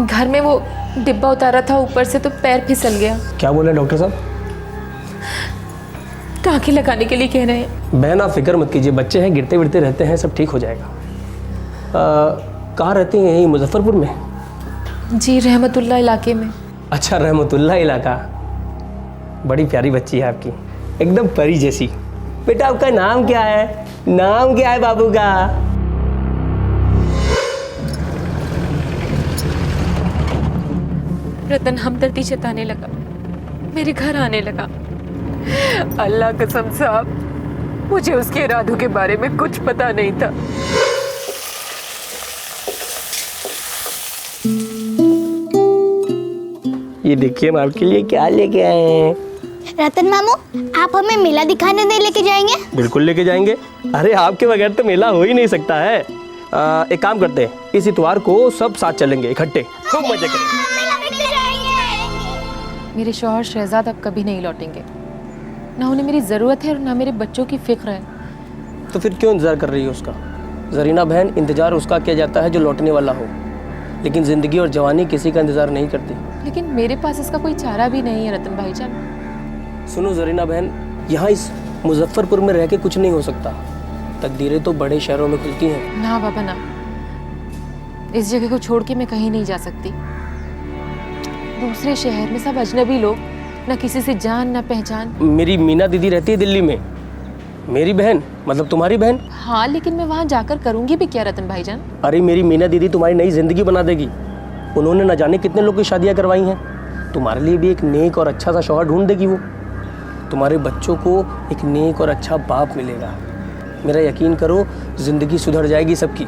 घर में वो डिब्बा उतारा था ऊपर से तो पैर फिसल गया। क्या बोले डॉक्टर साहब? टाँके लगाने के लिए कह रहे हैं। बहन आप फिक्र मत कीजिए, बच्चे हैं, गिरते विरते रहते हैं, सब ठीक हो जाएगा। कहाँ रहती हैं? यहीं मुजफ्फरपुर में? जी, रहमतुल्लाह इलाके में। अच्छा, रहमतुल्लाह इलाका। बड़ी प्यारी बच्ची है आपकी, एकदम परी जैसी। बेटा आपका नाम क्या है? नाम क्या है बाबू का? रतन हमदर्दी जताने लगा। मेरे घर आने लगा। अल्लाह कसम साहब, मुझे उसके इरादों के बारे में कुछ पता नहीं था। ये देखिए हम आपके लिए क्या लेके आए हैं। रतन मामू, आप हमें मेला दिखाने नहीं लेके जाएंगे? बिल्कुल लेके जाएंगे। अरे आपके बगैर तो मेला हो ही नहीं सकता है। एक काम करते हैं, इस इतवार को सब साथ चलेंगे इकट्ठे, खूब मजे करेंगे। मेरे शौहर शहजाद अब कभी नहीं लौटेंगे। ना उन्हें मेरी ज़रूरत है और ना मेरे बच्चों की फिक्र है। तो फिर क्यों इंतजार कर रही है उसका? जरीना बहन, इंतजार उसका किया जाता है जो लौटने वाला हो, लेकिन जिंदगी और जवानी किसी का इंतजार नहीं करती। लेकिन मेरे पास इसका कोई चारा भी नहीं है रतन भाईजान। सुनो जरीना बहन, यहाँ इस मुजफ्फरपुर में रह के कुछ नहीं हो सकता। तकदीरें तो बड़े शहरों में खुलती हैं। ना बाबा ना, इस जगह को छोड़ के मैं कहीं नहीं जा सकती। दूसरे शहर में सब अजनबी लोग, ना किसी से जान ना पहचान। मेरी मीना दीदी रहती है दिल्ली में। मेरी बहन मतलब तुम्हारी बहन। हाँ, लेकिन मैं वहाँ जाकर करूँगी भी क्या रतन भाईजान? अरे मेरी मीना दीदी तुम्हारी नई जिंदगी बना देगी। उन्होंने न जाने कितने लोग की शादियाँ करवाई हैं। तुम्हारे लिए भी एक नेक और अच्छा सा शौहर ढूंढ देगी वो। तुम्हारे बच्चों को एक नेक और अच्छा बाप मिलेगा। मेरा यकीन करो, जिंदगी सुधर जाएगी सबकी।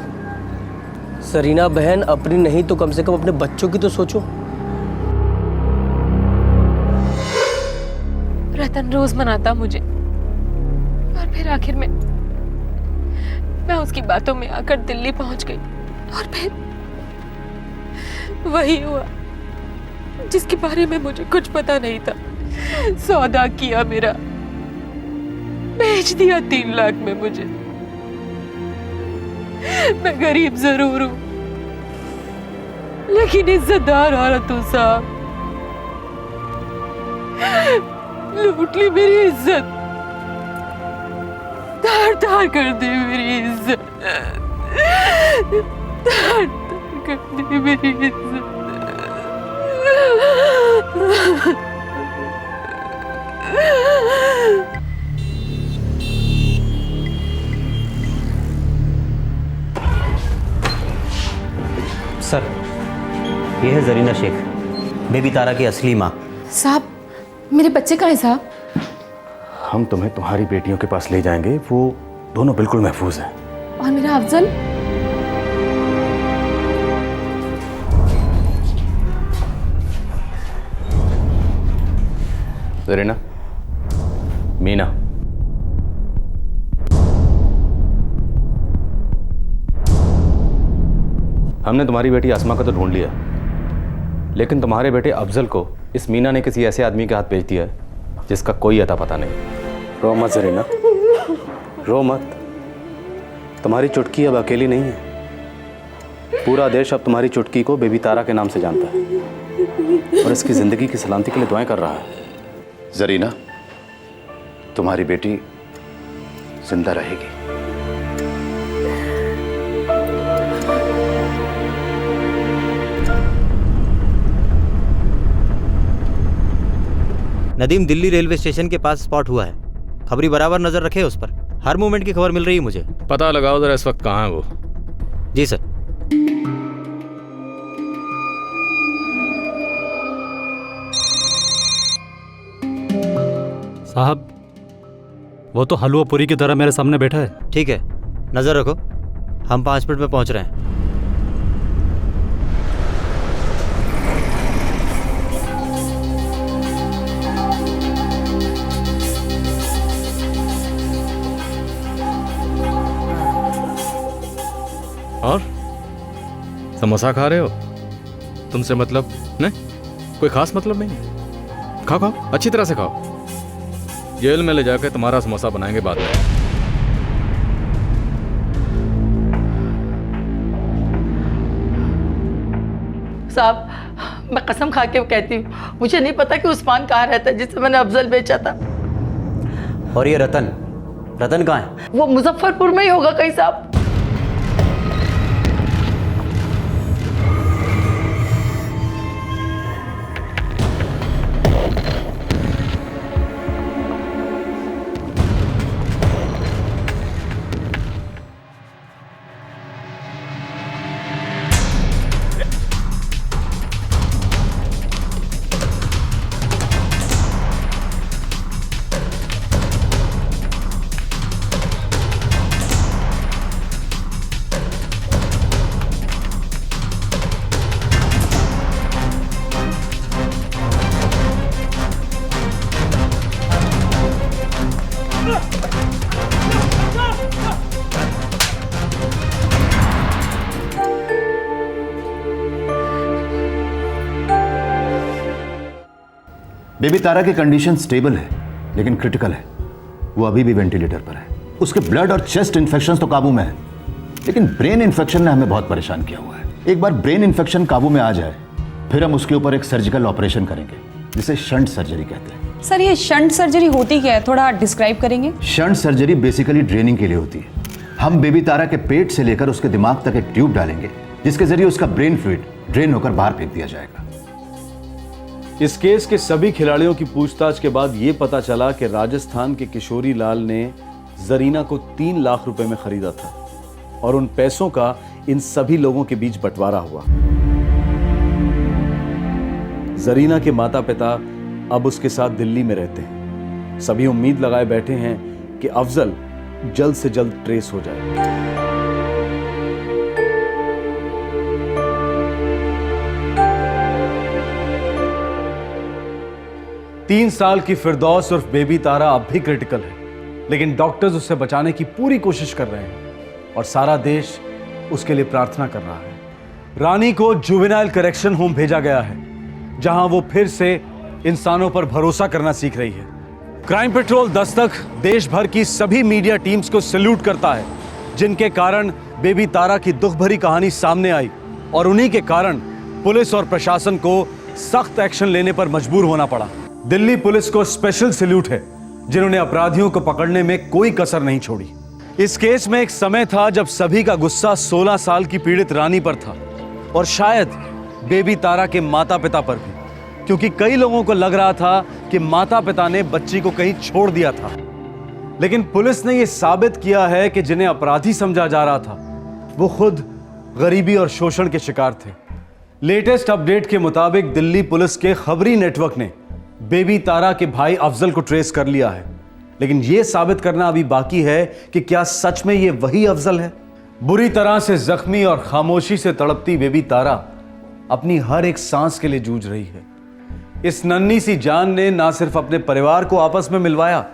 सरीना बहन, अपनी नहीं तो कम से कम अपने बच्चों की तो सोचो। रतन रोज मनाता मुझे, और फिर आखिर में मैं उसकी बातों में आकर दिल्ली पहुंच गई। और फिर वही हुआ जिसके बारे में मुझे कुछ पता नहीं था। सौदा किया मेरा, बेच दिया 3 लाख में मुझे। मैं गरीब जरूर हूं, लेकिन इज्जतदार औरत हूं साहब। लूट ली मेरी इज्जत, तार तार कर दी मेरी इज्जत, तार तार कर दी मेरी इज्जत। सर, ये है जरीना शेख, बेबी तारा की असली माँ। साहब, मेरे बच्चे कहाँ हैं साहब? हम तुम्हें तुम्हारी बेटियों के पास ले जाएंगे, वो दोनों बिल्कुल महफूज हैं। और मेरा अफजल? जरीना, मीना, हमने तुम्हारी बेटी आसमा को तो ढूंढ लिया, लेकिन तुम्हारे बेटे अफजल को इस मीना ने किसी ऐसे आदमी के हाथ भेज दिया है जिसका कोई अता पता नहीं। रो मत जरीना, रो मत। तुम्हारी चुटकी अब अकेली नहीं है। पूरा देश अब तुम्हारी चुटकी को बेबी तारा के नाम से जानता है और इसकी जिंदगी की सलामती के लिए दुआएं कर रहा है। जरीना, तुम्हारी बेटी जिंदा रहेगी। नदीम दिल्ली रेलवे स्टेशन के पास स्पॉट हुआ है। खबरी बराबर नजर रखे उस पर, हर मूवमेंट की खबर मिल रही है मुझे। पता लगाओ जरा इस वक्त कहाँ है वो। जी सर। साहब, वो तो हलवा पूरी की तरह मेरे सामने बैठा है। ठीक है, नजर रखो, हम 5 मिनट में पहुंच रहे हैं। और समोसा खा रहे हो? तुमसे मतलब नहीं, कोई खास मतलब नहीं। खाओ खाओ, अच्छी तरह से खाओ। जेल में ले जाकर तुम्हारा समोसा बनाएंगे बाद में। साहब, मैं कसम खा के कहती हूँ, मुझे नहीं पता कि उस्मान कहाँ रहता है जिससे मैंने अफजल बेचा था। और ये रतन, रतन कहाँ है? वो मुजफ्फरपुर में ही होगा कहीं साहब। बेबी तारा की कंडीशन स्टेबल है लेकिन क्रिटिकल है। वो अभी भी वेंटिलेटर पर है। उसके ब्लड और चेस्ट इन्फेक्शन तो काबू में है, लेकिन ब्रेन इन्फेक्शन ने हमें बहुत परेशान किया हुआ है। एक बार ब्रेन इन्फेक्शन काबू में आ जाए फिर हम उसके ऊपर एक सर्जिकल ऑपरेशन करेंगे जिसे शंट सर्जरी कहते हैं। सर ये शंट सर्जरी होती क्या है, थोड़ा डिस्क्राइब करेंगे? शंट सर्जरी बेसिकली ड्रेनिंग के लिए होती है। हम बेबी तारा के पेट से लेकर उसके दिमाग तक एक ट्यूब डालेंगे जिसके जरिए उसका ब्रेन फ्लूइड ड्रेन होकर बाहर फेंक दिया जाएगा। इस केस के सभी खिलाड़ियों की पूछताछ के बाद यह पता चला कि राजस्थान के किशोरी लाल ने जरीना को 3 लाख रुपए में खरीदा था और उन पैसों का इन सभी लोगों के बीच बंटवारा हुआ। जरीना के माता पिता अब उसके साथ दिल्ली में रहते हैं। सभी उम्मीद लगाए बैठे हैं कि अफजल जल्द से जल्द ट्रेस हो जाए। 3 साल की फिरदौस उर्फ बेबी तारा अब भी क्रिटिकल है, लेकिन डॉक्टर्स उसे बचाने की पूरी कोशिश कर रहे हैं और सारा देश उसके लिए प्रार्थना कर रहा है। रानी को जुवेनाइल करेक्शन होम भेजा गया है, जहां वो फिर से इंसानों पर भरोसा करना सीख रही है। क्राइम पेट्रोल दस्तक देश भर की सभी मीडिया टीम्स को सैल्यूट करता है, जिनके कारण बेबी तारा की दुख भरी कहानी सामने आई और उन्हीं के कारण पुलिस और प्रशासन को सख्त एक्शन लेने पर मजबूर होना पड़ा। दिल्ली पुलिस को स्पेशल सैल्यूट है, जिन्होंने अपराधियों को पकड़ने में कोई कसर नहीं छोड़ी। इस केस में एक समय था जब सभी का गुस्सा 16 साल की पीड़ित रानी पर था और शायद बेबी तारा के माता पिता पर भी, क्योंकि कई लोगों को लग रहा था कि माता पिता ने बच्ची को कहीं छोड़ दिया था। लेकिन पुलिस ने यह साबित किया है कि जिन्हें अपराधी समझा जा रहा था वो खुद गरीबी और शोषण के शिकार थे। लेटेस्ट अपडेट के मुताबिक दिल्ली पुलिस के खबरी नेटवर्क ने बेबी तारा के भाई अफजल को ट्रेस कर लिया है, लेकिन यह साबित करना अभी बाकी है कि क्या सच में यह वही अफजल है। बुरी तरह से जख्मी और खामोशी से तड़पती बेबी तारा अपनी हर एक सांस के लिए जूझ रही है। इस नन्ही सी जान ने ना सिर्फ अपने परिवार को आपस में मिलवाया,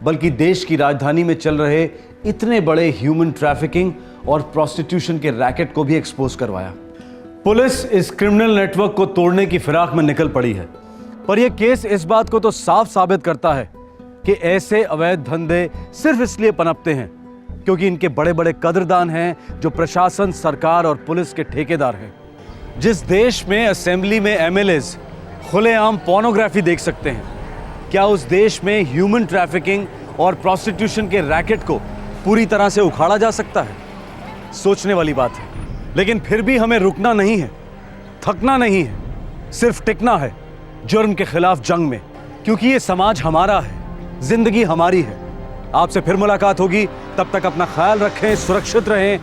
बल्कि देश की राजधानी में चल रहे इतने बड़े ह्यूमन ट्रैफिकिंग और प्रोस्टिट्यूशन के रैकेट को भी एक्सपोज करवाया। पुलिस इस क्रिमिनल नेटवर्क को तोड़ने की फिराक में निकल पड़ी है, पर यह केस इस बात को तो साफ साबित करता है कि ऐसे अवैध धंधे सिर्फ इसलिए पनपते हैं क्योंकि इनके बड़े बड़े कदरदान हैं जो प्रशासन, सरकार और पुलिस के ठेकेदार हैं। जिस देश में असेंबली में एमएलएज खुलेआम पोर्नोग्राफी देख सकते हैं, क्या उस देश में ह्यूमन ट्रैफिकिंग और प्रोस्टिट्यूशन के रैकेट को पूरी तरह से उखाड़ा जा सकता है? सोचने वाली बात है। लेकिन फिर भी हमें रुकना नहीं है, थकना नहीं है, सिर्फ टिकना है जुर्म के खिलाफ जंग में, क्योंकि ये समाज हमारा है, जिंदगी हमारी है। आपसे फिर मुलाकात होगी, तब तक अपना ख्याल रखें, सुरक्षित रहें।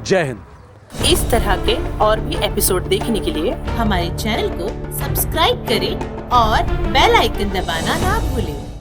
जय हिंद। इस तरह के और भी एपिसोड देखने के लिए हमारे चैनल को सब्सक्राइब करें और बेल आइकन दबाना ना भूलें।